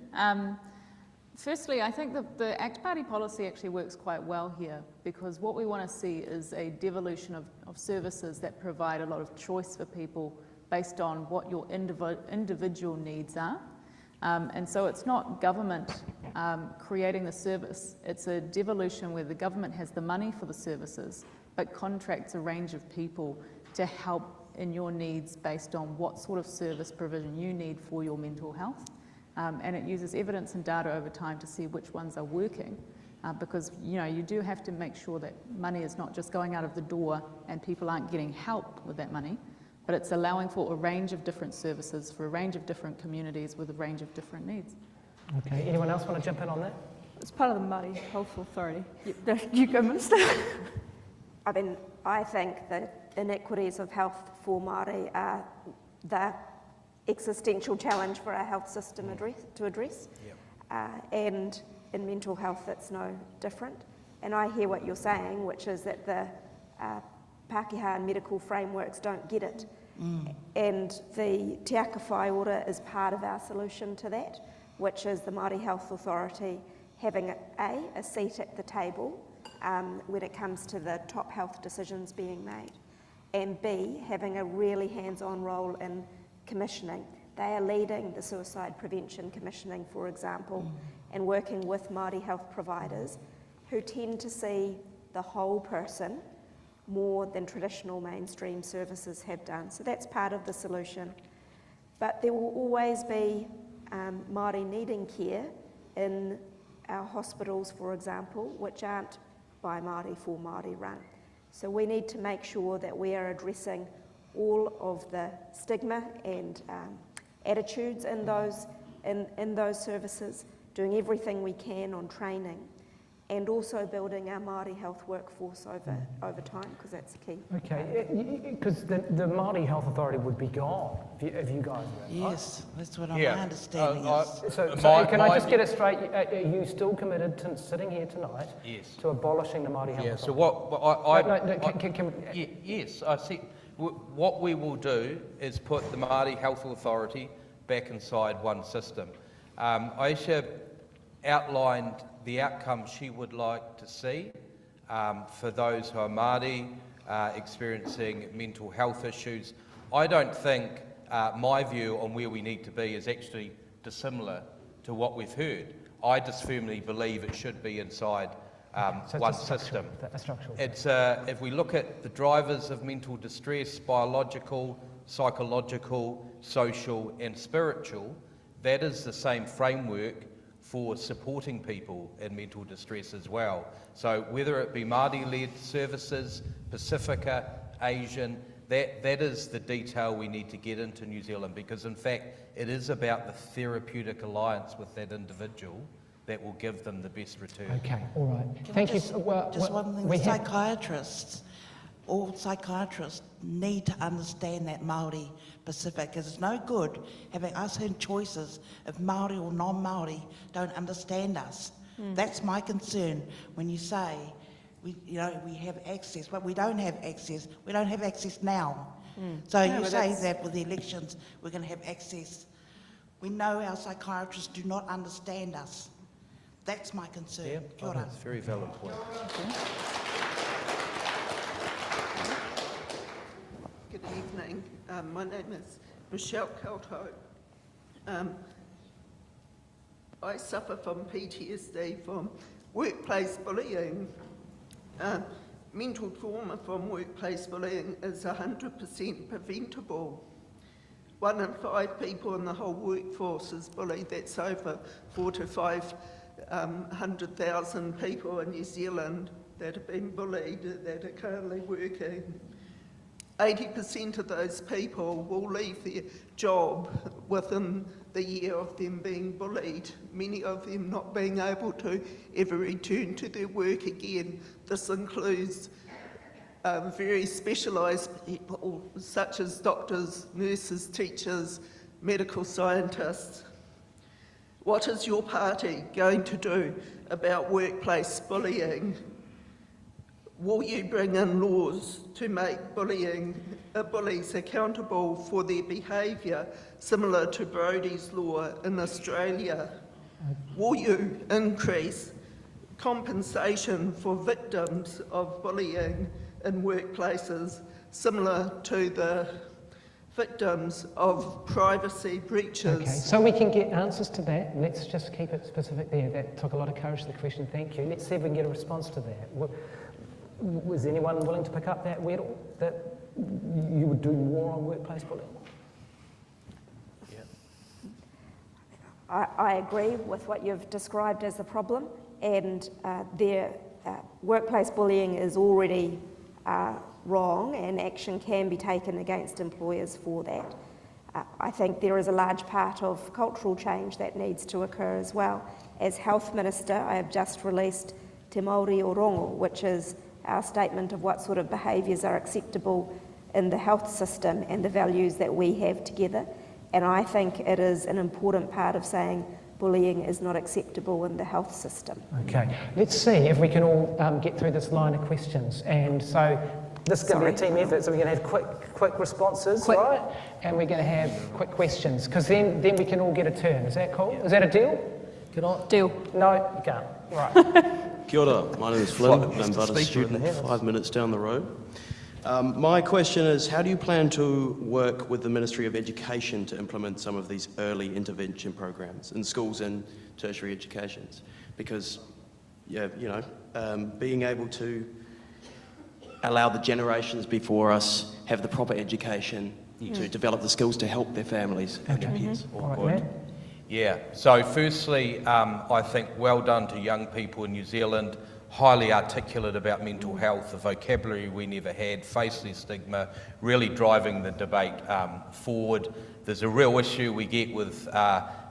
Firstly, I think that the ACT Party policy actually works quite well here, because what we want to see is a devolution of services that provide a lot of choice for people based on what your individual needs are. And so it's not government creating the service, it's a devolution where the government has the money for the services, but contracts a range of people to help in your needs based on what sort of service provision you need for your mental health. And it uses evidence and data over time to see which ones are working, because you do have to make sure that money is not just going out of the door and people aren't getting help with that money, but it's allowing for a range of different services for a range of different communities with a range of different needs. Okay, anyone else want to jump in on that? It's part of the Māori Health Authority. You go, Minister. I mean, I think the inequities of health for Māori are the existential challenge for our health system to address. And in mental health, it's no different. And I hear what you're saying, which is that the Pākehā and medical frameworks don't get it. And the Te Aka Whai Ora is part of our solution to that, which is the Māori Health Authority having a seat at the table when it comes to the top health decisions being made, and B, having a really hands-on role in commissioning. They are leading the suicide prevention commissioning, for example, and working with Māori health providers who tend to see the whole person more than traditional mainstream services have done. So that's part of the solution. But there will always be Māori needing care in our hospitals, for example, which aren't by Māori for Māori run. So we need to make sure that we are addressing all of the stigma and attitudes in those services, doing everything we can on training, and also building our Māori health workforce over time, because that's key. Okay, because the Māori Health Authority would be gone if you guys were. Yes, that's what my understanding is. So can I just get it straight? Are you still committed to sitting here tonight to abolishing the Māori Health Authority? Yes, I see. What we will do is put the Māori Health Authority back inside one system. Aisha outlined the outcomes she would like to see for those who are Māori experiencing mental health issues. I don't think my view on where we need to be is actually dissimilar to what we've heard. I just firmly believe it should be inside one system. It's if we look at the drivers of mental distress, biological, psychological, social and spiritual, that is the same framework for supporting people in mental distress as well. So whether it be Māori-led services, Pacifica, Asian, that is the detail we need to get into New Zealand, because in fact it is about the therapeutic alliance with that individual that will give them the best return. Okay, all right. Thank you. Just one thing, psychiatrists, all psychiatrists need to understand that Māori Pacific, because it's no good having us in choices if Māori or non-Māori don't understand us. That's my concern when you say, we have access, but we don't have access. We don't have access now. So you say that with the elections, we're going to have access. We know our psychiatrists do not understand us. That's my concern. Yeah, Kia ora. that's a very valid point. Good evening. My name is Michelle Kalto. I suffer from PTSD from workplace bullying. Mental trauma from workplace bullying is 100% preventable. 1 in 5 people in the whole workforce is bullied. That's over 400,000 to 500,000 people in New Zealand that have been bullied, that are currently working. 80% of those people will leave their job within the year of them being bullied, many of them not being able to ever return to their work again. This includes very specialised people such as doctors, nurses, teachers, medical scientists. What is your party going to do about workplace bullying? Will you bring in laws to make bullies accountable for their behaviour, similar to Brodie's law in Australia? Will you increase compensation for victims of bullying in workplaces, similar to the victims of privacy breaches? Okay, so we can get answers to that. Let's just keep it specific there. That took a lot of courage to the question. Thank you. Let's see if we can get a response to that. Was anyone willing to pick up that wordle, that you would do more on workplace bullying? Yeah. I agree with what you've described as the problem, and workplace bullying is already wrong, and action can be taken against employers for that. I think there is a large part of cultural change that needs to occur as well. As Health Minister, I have just released Te Māori o Rongo, which is our statement of what sort of behaviours are acceptable in the health system and the values that we have together. And I think it is an important part of saying bullying is not acceptable in the health system. Okay, let's see if we can all get through this line of questions. And so This is going to be a team effort, so we're going to have quick responses, right? And we're going to have quick questions, because then we can all get a turn. Is that cool? Is that a deal? Can I? Deal. No, you can't. Right. Kia ora, my name is Flynn. I'm about a student 5 minutes down the road. My question is, how do you plan to work with the Ministry of Education to implement some of these early intervention programs in schools and tertiary educations? Because, being able to allow the generations before us have the proper education to develop the skills to help their families and their peers. Yeah, so firstly, I think well done to young people in New Zealand, highly articulate about mental health, the vocabulary we never had, faceless stigma, really driving the debate forward. There's a real issue we get with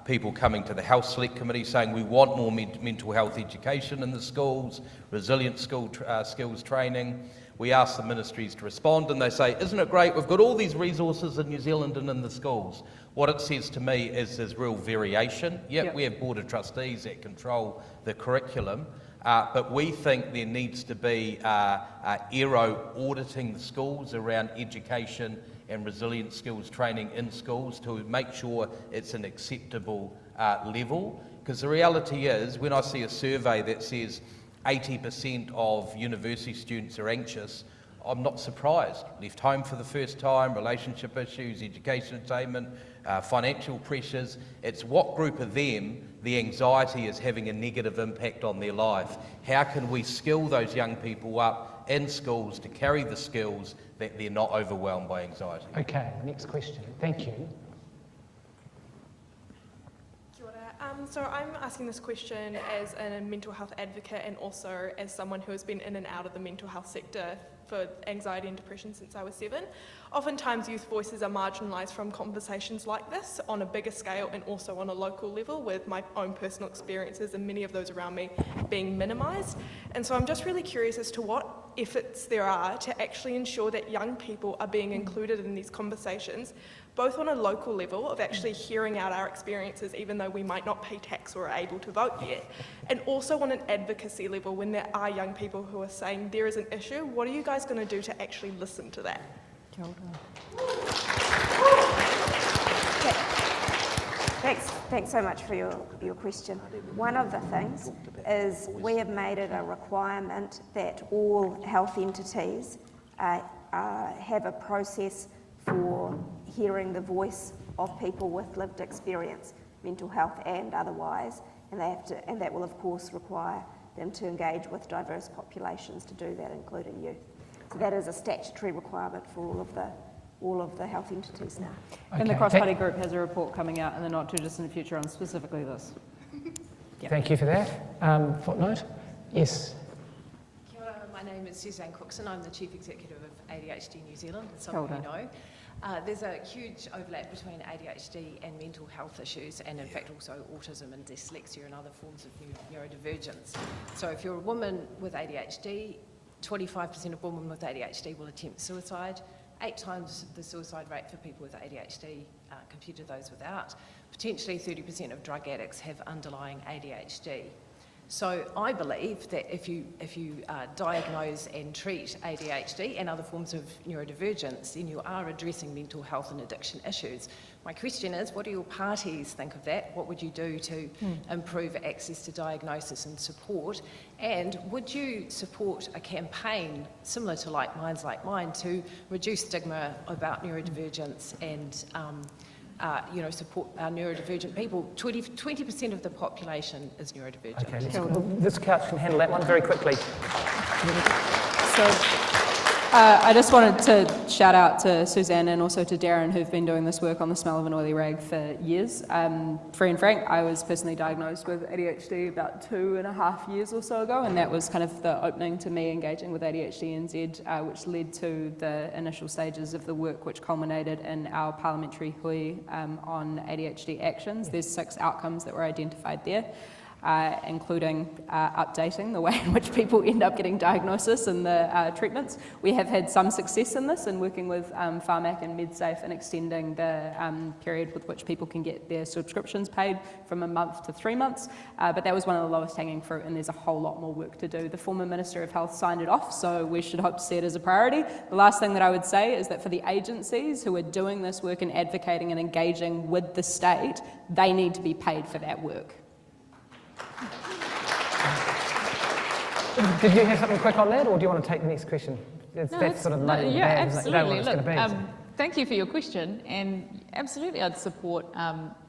people coming to the Health Select Committee saying we want more mental health education in the schools, resilient skills training. We ask the ministries to respond and they say, isn't it great, we've got all these resources in New Zealand and in the schools. What it says to me is there's real variation. Yep, we have Board of Trustees that control the curriculum, but we think there needs to be ERO auditing the schools around education and resilient skills training in schools to make sure it's an acceptable level. Because the reality is, when I see a survey that says 80% of university students are anxious, I'm not surprised. Left home for the first time, relationship issues, education attainment, financial pressures. It's what group of them the anxiety is having a negative impact on their life. How can we skill those young people up in schools to carry the skills that they're not overwhelmed by anxiety? Okay, next question. Thank you. So I'm asking this question as a mental health advocate and also as someone who has been in and out of the mental health sector for anxiety and depression since I was 7. Oftentimes youth voices are marginalised from conversations like this on a bigger scale and also on a local level, with my own personal experiences and many of those around me being minimised. And so I'm just really curious as to what efforts there are to actually ensure that young people are being included in these conversations, both on a local level of actually hearing out our experiences even though we might not pay tax or are able to vote yet, and also on an advocacy level when there are young people who are saying there is an issue. What are you guys going to do to actually listen to that? Thanks so much for your question. One of the things is we have made it a requirement that all health entities have a process for hearing the voice of people with lived experience, mental health and otherwise, and that will of course require them to engage with diverse populations to do that, including youth. So that is a statutory requirement for all of the health entities now. Okay. And the cross-party group has a report coming out in the not too distant future on specifically this. Yep. Thank you for that. Footnote? Yes. Kia ora, my name is Suzanne Cookson. I'm the Chief Executive of ADHD New Zealand, as some of you know. There's a huge overlap between ADHD and mental health issues, and in fact also autism and dyslexia and other forms of neurodivergence. So if you're a woman with ADHD, 25% of women with ADHD will attempt suicide, 8 times the suicide rate for people with ADHD compared to those without. Potentially 30% of drug addicts have underlying ADHD. So I believe that if you diagnose and treat ADHD and other forms of neurodivergence, then you are addressing mental health and addiction issues. My question is, what do your parties think of that? What would you do to improve access to diagnosis and support? And would you support a campaign similar to Like Minds Like Mine to reduce stigma about neurodivergence and support our neurodivergent people? 20% of the population is neurodivergent. Okay, this couch can handle that one very quickly. So I just wanted to shout out to Suzanne and also to Darren, who've been doing this work on the smell of an oily rag for years. Free and frank, I was personally diagnosed with ADHD about 2.5 years or so ago, and that was kind of the opening to me engaging with ADHD NZ, which led to the initial stages of the work which culminated in our parliamentary hui on ADHD actions. There's 6 outcomes that were identified there. including updating the way in which people end up getting diagnosis and the treatments. We have had some success in this in working with Pharmac and MedSafe and extending the period with which people can get their subscriptions paid from a month to 3 months, but that was one of the lowest hanging fruit, and there's a whole lot more work to do. The former Minister of Health signed it off, so we should hope to see it as a priority. The last thing that I would say is that for the agencies who are doing this work and advocating and engaging with the state, they need to be paid for that work. Did you have something quick on that, or do you want to take the next question? That's sort of muddy. Yeah, absolutely. Look, thank you for your question, and absolutely I'd support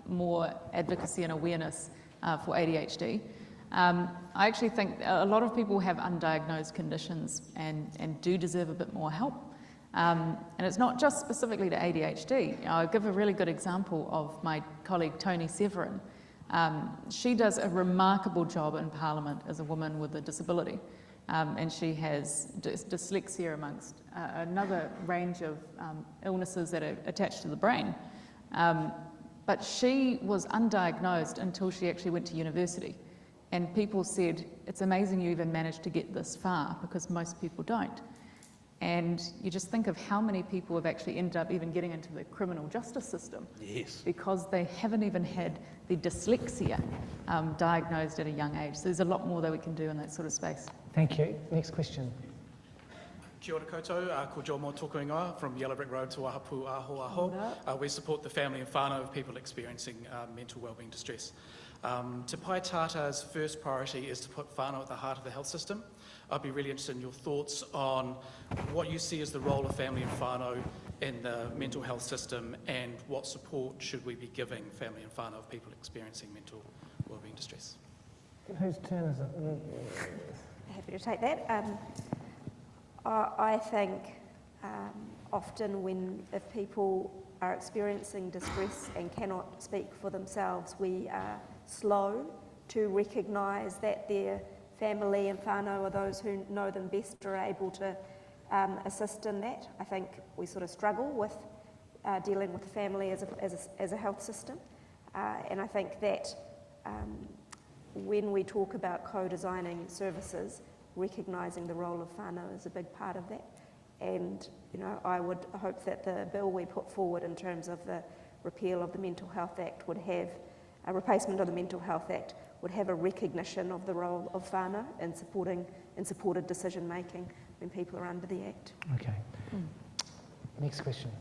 more advocacy and awareness for ADHD. I actually think a lot of people have undiagnosed conditions and do deserve a bit more help. And it's not just specifically to ADHD. I'll give a really good example of my colleague Tony Severin. She does a remarkable job in Parliament as a woman with a disability, and she has dyslexia amongst another range of illnesses that are attached to the brain. But she was undiagnosed until she actually went to university, and people said, it's amazing you even managed to get this far, because most people don't. And you just think of how many people have actually ended up even getting into the criminal justice system. Yes. Because they haven't even had the dyslexia diagnosed at a young age. So there's a lot more that we can do in that sort of space. Thank you. Next question. Kia ora koutou, ko Jomo tōku ingoa from Yellow Brick Road to Wahapu Aho Aho. We support the family and whānau of people experiencing mental wellbeing distress. Te Pai Tāta's first priority is to put whānau at the heart of the health system. I'd be really interested in your thoughts on what you see as the role of family and whānau in the mental health system, and what support should we be giving family and whānau of people experiencing mental wellbeing distress. Whose turn is it? Happy to take that. I think often if people are experiencing distress and cannot speak for themselves, we are slow to recognise that their family and whānau are those who know them best, are able to assist in that. I think we sort of struggle with dealing with the family as a health system, and I think that when we talk about co-designing services, recognising the role of whānau is a big part of that. And I would hope that the bill we put forward in terms of the repeal of the Mental Health Act would have a replacement of the Mental Health Act would have a recognition of the role of whānau in supported decision making when people are under the Act. Okay. Next question.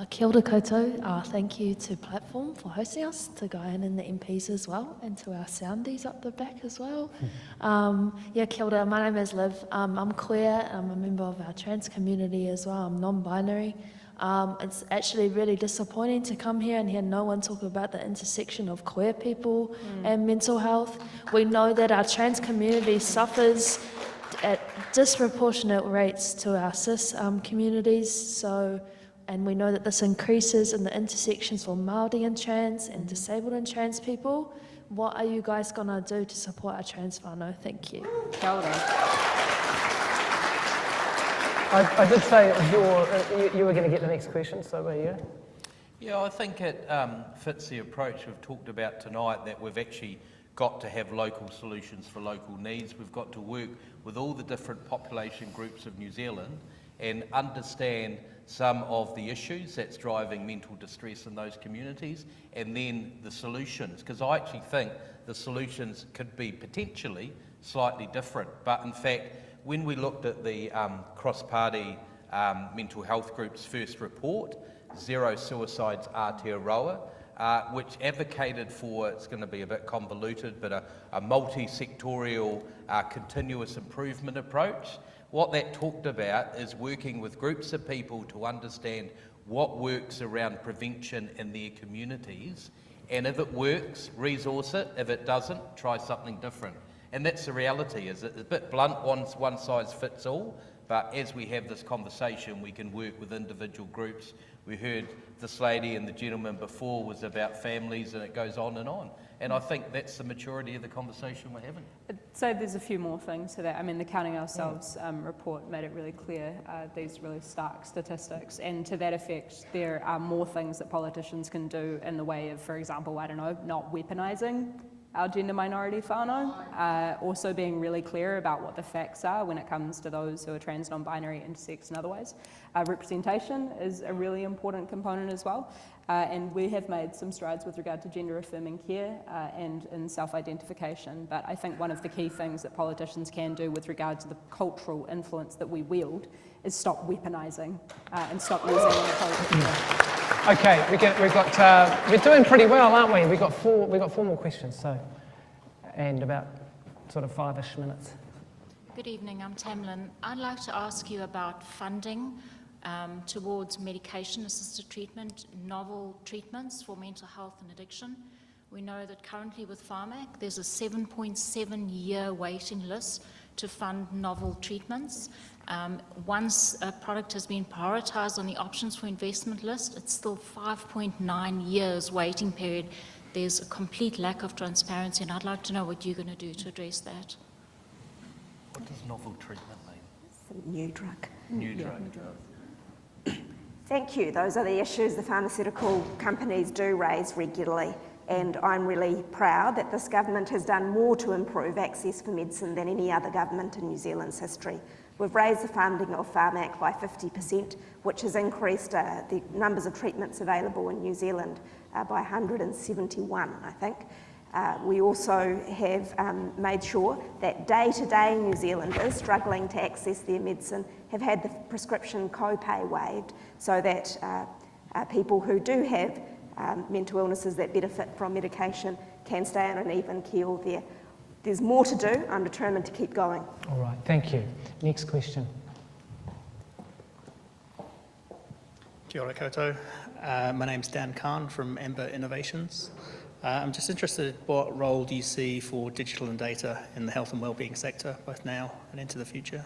Kia ora koutou. Thank you to Platform for hosting us, to Guyan and the MPs as well, and to our soundies up the back as well. Kia ora, my name is Liv. I'm queer, I'm a member of our trans community as well, I'm non-binary. It's actually really disappointing to come here and hear no one talk about the intersection of queer people and mental health. We know that our trans community suffers at disproportionate rates to our cis communities, and we know that this increases in the intersections for Māori and trans and disabled and trans people. What are you guys going to do to support our trans whānau? Thank you. Kia ora. I did say you were going to get the next question, so were you? Yeah, I think it fits the approach we've talked about tonight, that we've actually got to have local solutions for local needs. We've got to work with all the different population groups of New Zealand and understand some of the issues that's driving mental distress in those communities, and then the solutions, because I actually think the solutions could be potentially slightly different. But in fact, when we looked at the cross-party mental health group's first report, Zero Suicides Aotearoa, which advocated for, it's going to be a bit convoluted, but a multi-sectorial continuous improvement approach. What that talked about is working with groups of people to understand what works around prevention in their communities, and if it works, resource it. If it doesn't, try something different. And that's the reality. Is it's a bit blunt, one size fits all, But as we have this conversation, we can work with individual groups. We heard this lady and the gentleman before was about families, and it goes on. And I think that's the maturity of the conversation we're having. I'd say there's a few more things to that. I mean, the Counting Ourselves report made it really clear, these really stark statistics. And to that effect, there are more things that politicians can do in the way of, for example, I don't know, not weaponising our gender minority whānau, also being really clear about what the facts are when it comes to those who are trans, non-binary, intersex and otherwise. Representation is a really important component as well, and we have made some strides with regard to gender affirming care and in self-identification, but I think one of the key things that politicians can do with regard to the cultural influence that we wield is stop weaponising and stop using inequality. Okay, we're doing pretty well, aren't we? We've got four more questions, so, and about sort of 5-ish minutes. Good evening, I'm Tamlin. I'd like to ask you about funding towards medication-assisted treatment, novel treatments for mental health and addiction. We know that currently with Pharmac, there's a 7.7-year waiting list to fund novel treatments. Once a product has been prioritised on the options for investment list, it's still 5.9 years waiting period. There's a complete lack of transparency, and I'd like to know what you're going to do to address that. What does novel treatment mean? It's a new drug. New drug. Thank you. Those are the issues the pharmaceutical companies do raise regularly, and I'm really proud that this government has done more to improve access for medicine than any other government in New Zealand's history. We've raised the funding of Pharmac by 50%, which has increased the numbers of treatments available in New Zealand by 171, I think. We also have made sure that day-to-day New Zealanders struggling to access their medicine have had the prescription co-pay waived, so that people who do have mental illnesses that benefit from medication can stay on an even keel there. There's more to do. I'm determined to keep going. All right, thank you. Next question. Kia ora koutou. My name's Dan Khan from Amber Innovations. I'm just interested, what role do you see for digital and data in the health and wellbeing sector, both now and into the future?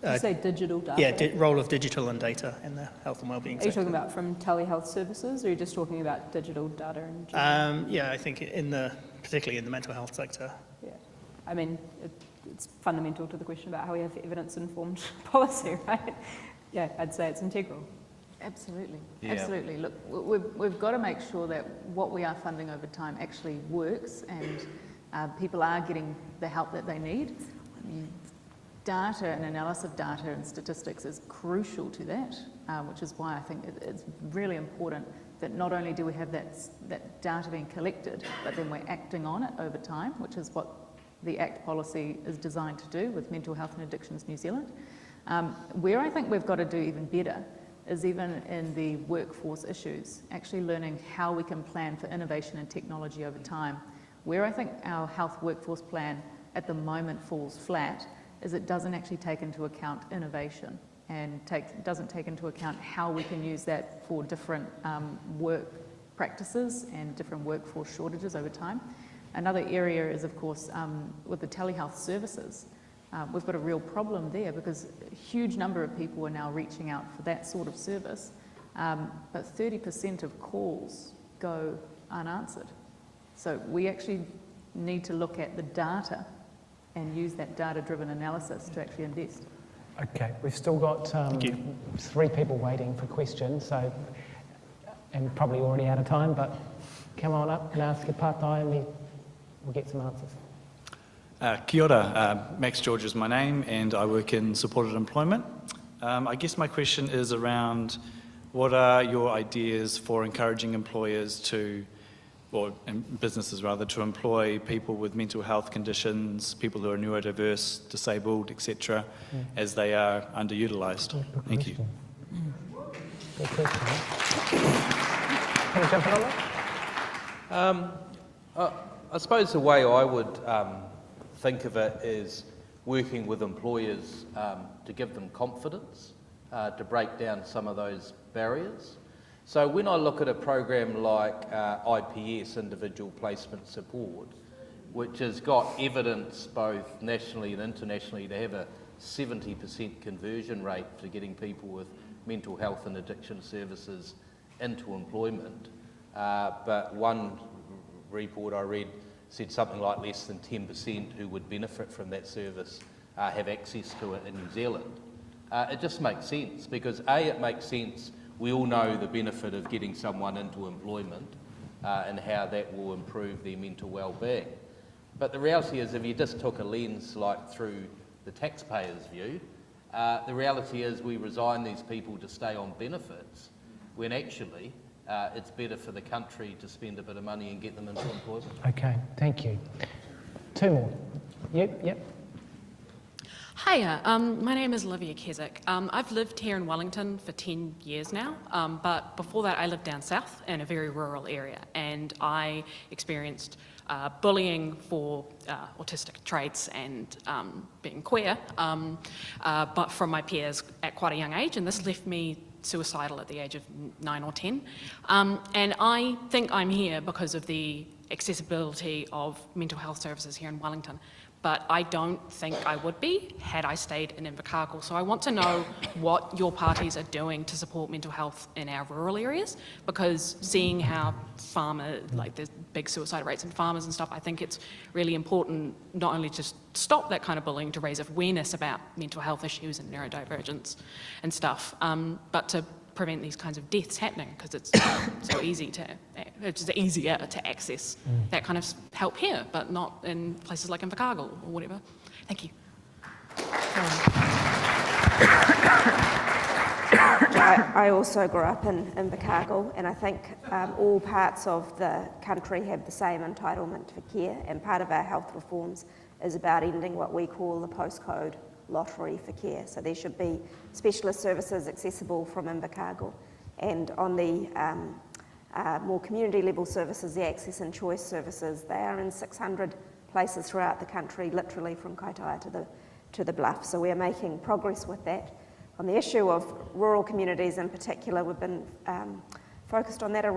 Did you say digital data? Yeah, role of digital and data in the health and wellbeing sector. Are you talking about from telehealth services, or are you just talking about digital data in general? Yeah, I think particularly in the mental health sector. Yeah, I mean, it's fundamental to the question about how we have evidence-informed policy, right? Yeah, I'd say it's integral. Absolutely, Yeah. absolutely. Look, we've got to make sure that what we are funding over time actually works, and people are getting the help that they need. Data and analysis of data and statistics is crucial to that, which is why I think it's really important that not only do we have that data being collected, but then we're acting on it over time, which is what the ACT policy is designed to do with Mental Health and Addictions New Zealand. Where I think we've got to do even better is even in the workforce issues, actually learning how we can plan for innovation and technology over time. Where I think our health workforce plan at the moment falls flat is it doesn't actually take into account innovation and doesn't take into account how we can use that for different work practices and different workforce shortages over time. Another area is, of course, with the telehealth services. We've got a real problem there because a huge number of people are now reaching out for that sort of service, but 30% of calls go unanswered. So we actually need to look at the data and use that data-driven analysis to actually invest. Okay, we've still got 3 people waiting for questions, so, and probably already out of time, but come on up and ask your part-time and we'll get some answers. Kia ora, Max George is my name and I work in supported employment. I guess my question is around what are your ideas for encouraging employers to, or businesses rather, to employ people with mental health conditions, people who are neurodiverse, disabled, etc., as they are underutilised? Thank you. Good question. Can you jump in on that? I suppose the way I would think of it is working with employers to give them confidence, to break down some of those barriers. So when I look at a program like IPS, Individual Placement Support, which has got evidence both nationally and internationally to have a 70% conversion rate for getting people with mental health and addiction services into employment. But one report I read said something like less than 10% who would benefit from that service have access to it in New Zealand. It just makes sense because it makes sense. We all know the benefit of getting someone into employment and how that will improve their mental well-being. But the reality is, if you just took a lens like through the taxpayer's view, the reality is we resign these people to stay on benefits when actually it's better for the country to spend a bit of money and get them into employment. Okay, thank you. Two more. Yep. Hiya, my name is Olivia Keswick. I've lived here in Wellington for 10 years now, but before that I lived down south in a very rural area, and I experienced bullying for autistic traits and being queer, but from my peers at quite a young age, and this left me suicidal at the age of 9 or 10. And I think I'm here because of the accessibility of mental health services here in Wellington, but I don't think I would be had I stayed in Invercargill. So I want to know what your parties are doing to support mental health in our rural areas, because seeing how there's big suicide rates in farmers and stuff, I think it's really important not only to stop that kind of bullying, to raise awareness about mental health issues and neurodivergence and stuff, but to prevent these kinds of deaths happening, because it's it's easier to access that kind of help here, but not in places like Invercargill or whatever. Thank you. I also grew up in Invercargill, and I think all parts of the country have the same entitlement for care, and part of our health reforms is about ending what we call the postcode lottery for care. So there should be specialist services accessible from Invercargill, and on the more community level services, the access and choice services, they are in 600 places throughout the country, literally from Kaitaia to the Bluff. So we are making progress with that. On the issue of rural communities in particular, we've been focused on that a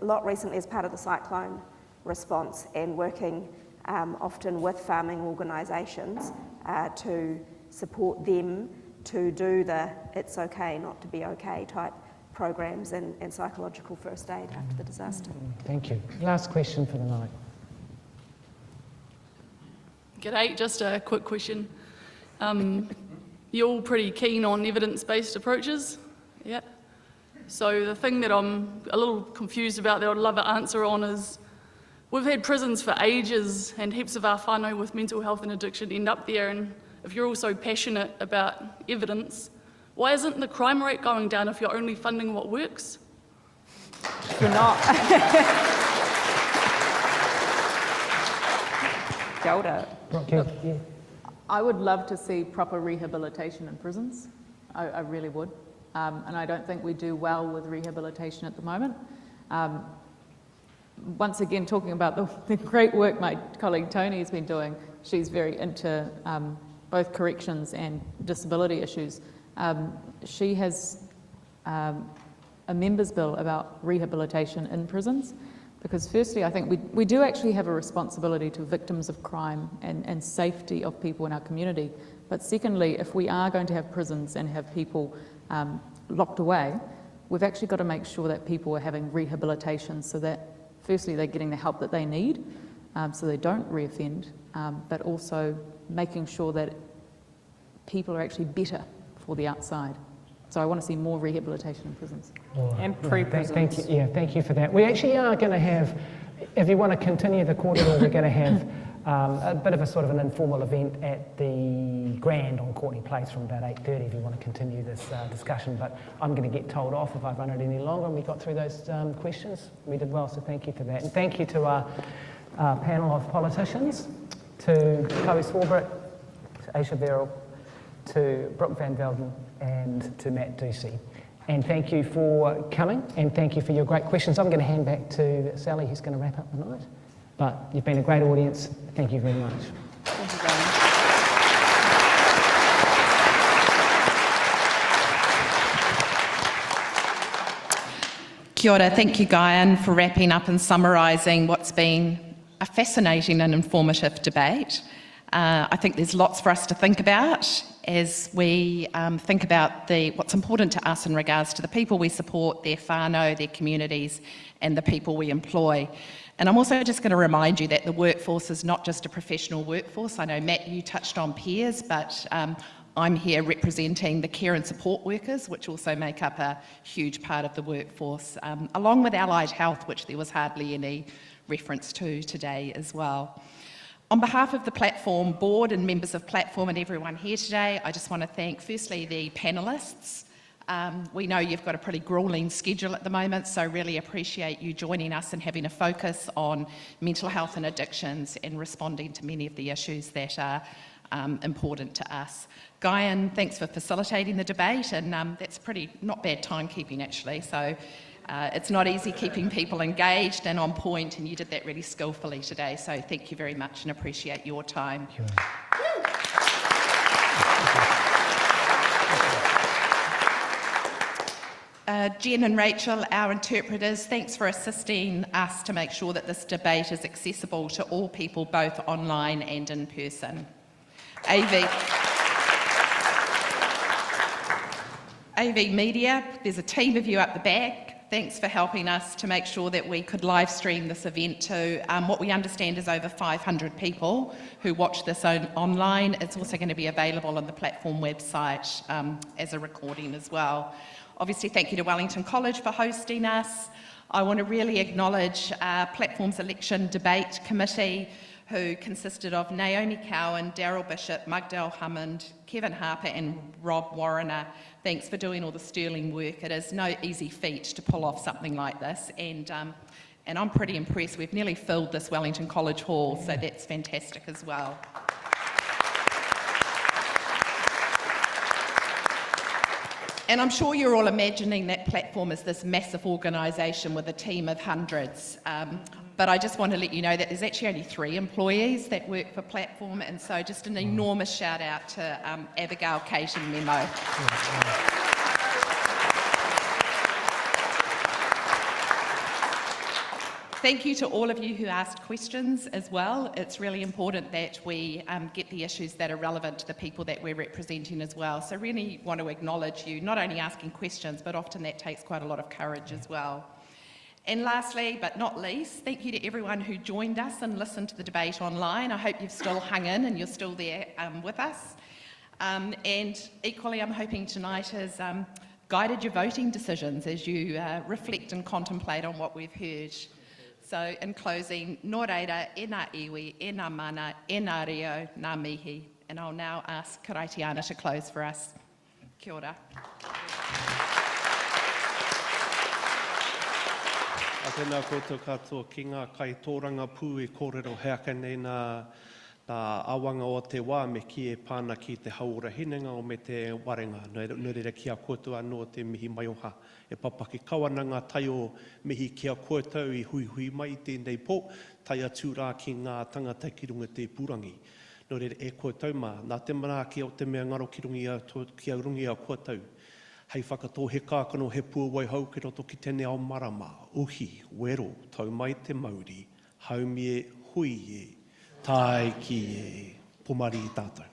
lot recently as part of the cyclone response, and working often with farming organisations to support them to do the "it's okay not to be okay" type programs and psychological first aid after the disaster. Thank you. Last question for the night. G'day, just a quick question. You're all pretty keen on evidence-based approaches, yeah? So the thing that I'm a little confused about that I'd love an answer on is, we've had prisons for ages, and heaps of our whānau with mental health and addiction end up there, and if you're all so passionate about evidence, why isn't the crime rate going down if you're only funding what works? You're not. Kia ora. I would love to see proper rehabilitation in prisons. I really would. And I don't think we do well with rehabilitation at the moment. Once again, talking about the great work my colleague Tony has been doing, she's very into both corrections and disability issues. She has a members' bill about rehabilitation in prisons, because firstly, I think we do actually have a responsibility to victims of crime and safety of people in our community. But secondly, if we are going to have prisons and have people locked away, we've actually got to make sure that people are having rehabilitation, so that firstly they're getting the help that they need, so they don't reoffend, but also making sure that people are actually better for the outside. So I want to see more rehabilitation in prisons. And pre-prisons. Thank you for that. We actually are going to have, if you want to continue the corridor, we're going to have a bit of a sort of an informal event at the Grand on Courtney Place from about 8:30 if you want to continue this discussion, but I'm going to get told off if I've run it any longer, and we got through those questions. We did well, so thank you for that. And thank you to our panel of politicians, to Chloe Swarbrick, to Aisha Verrill, to Brooke Van Velden, and to Matt Ducey. And thank you for coming, and thank you for your great questions. I'm going to hand back to Sally, who's going to wrap up the night. But you've been a great audience. Thank you very much. Thank you, Brian. Kia ora. Thank you, Guyan, for wrapping up and summarising what's been a fascinating and informative debate. I think there's lots for us to think about, as we think about what's important to us in regards to the people we support, their whānau, their communities, and the people we employ. And I'm also just going to remind you that the workforce is not just a professional workforce. I know, Matt, you touched on peers, but I'm here representing the care and support workers, which also make up a huge part of the workforce, along with allied health, which there was hardly any reference to today as well. On behalf of the Platform Board and members of Platform and everyone here today, I just want to thank firstly the panellists. We know you've got a pretty gruelling schedule at the moment, so really appreciate you joining us and having a focus on mental health and addictions and responding to many of the issues that are important to us. Guyan, thanks for facilitating the debate, and that's pretty not bad timekeeping actually, so it's not easy keeping people engaged and on point, and you did that really skillfully today, so thank you very much and appreciate your time. Jen and Rachel, our interpreters, thanks for assisting us to make sure that this debate is accessible to all people, both online and in person. AV Media, there's a team of you up the back. Thanks for helping us to make sure that we could live stream this event to what we understand is over 500 people who watch this online. It's also going to be available on the Platform website as a recording as well. Obviously, thank you to Wellington College for hosting us. I want to really acknowledge Platform's election debate committee, who consisted of Naomi Cowan, Daryl Bishop, Mugdale Hammond, Kevin Harper and Rob Warrener. Thanks for doing all the sterling work. It is no easy feat to pull off something like this, and I'm pretty impressed. We've nearly filled this Wellington College hall, so that's fantastic as well. And I'm sure you're all imagining that Platform is this massive organisation with a team of hundreds. But I just want to let you know that there's actually only 3 employees that work for Platform, and so just an enormous shout out to Abigail, Kate and Memo. Thank you to all of you who asked questions as well. It's really important that we get the issues that are relevant to the people that we're representing as well. So really want to acknowledge you, not only asking questions, but often that takes quite a lot of courage as well. And lastly, but not least, thank you to everyone who joined us and listened to the debate online. I hope you've still hung in and you're still there with us. And equally, I'm hoping tonight has guided your voting decisions as you reflect and contemplate on what we've heard. So in closing, nō reira, e ngā iwi, e ngā mana, e ngā reo, ngā mihi. And I'll now ask Karaitiana to close for us. Kia ora. A tēnā koutou katoa ki ngā kai tōranga pū e kōrero heaka nei nā awanga o te wā me ki e pāna ki te haura hinenga o me te warenga. Nō reira ki a koutou anō te mihi mai oha. E papaki kawana ngā tai o mihi ki a koutou I hui hui mai tēnei pō, tai atu rā ki ngā tangata ki runga te purangi. Nō reira e koutou mā, nā te mana ki o te mea ngaro ki a rungi a koutou. Hei whakatō he kākano he pua wai hau ki roto ki tēnei ao marama, uhi, wero, tau mai te Māori, haumi e, hui e, tai ki e, pomari I tātou.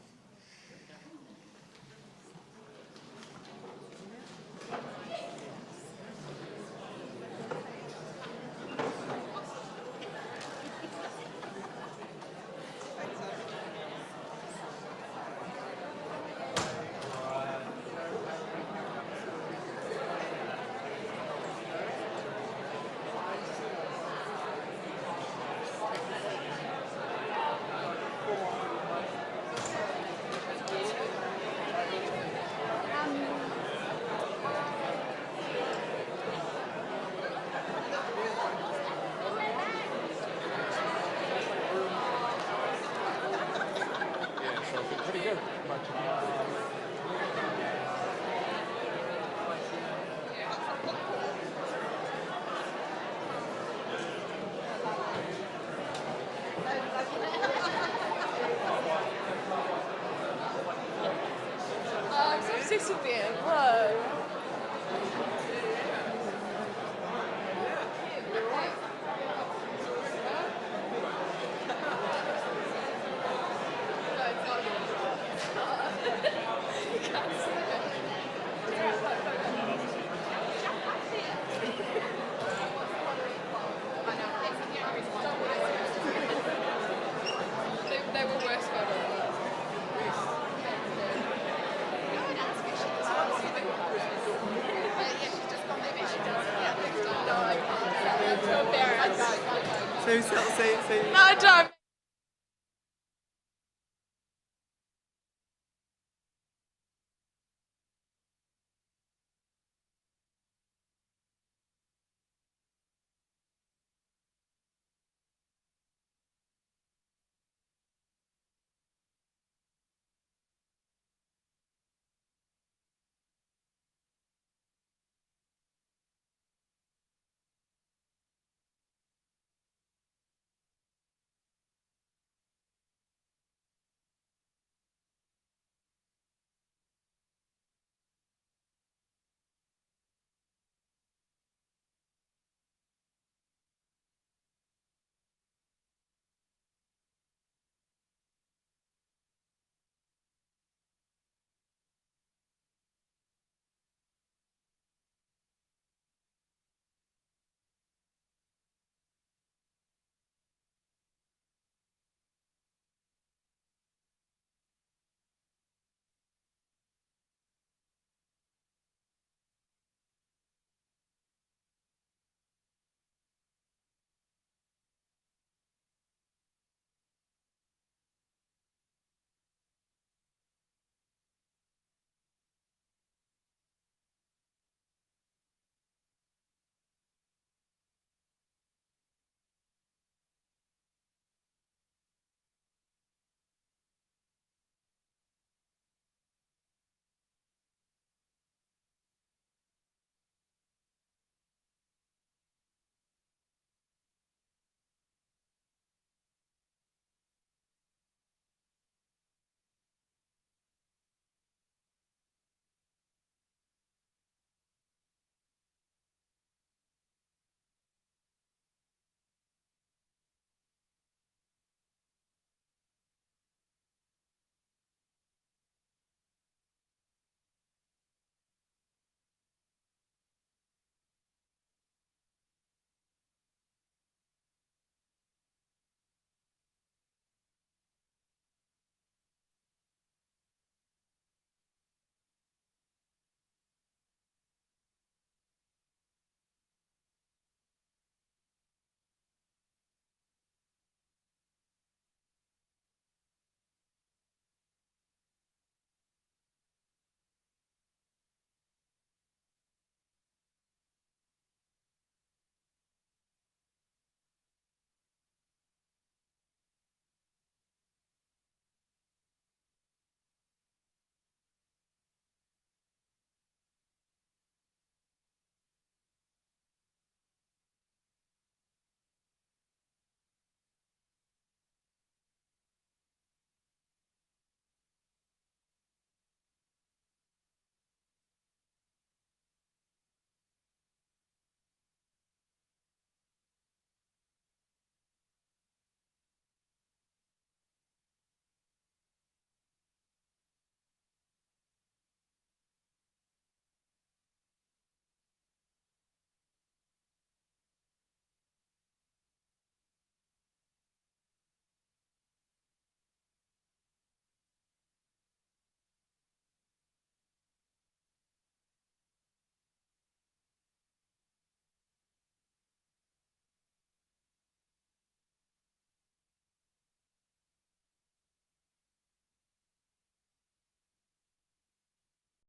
See. No, don't.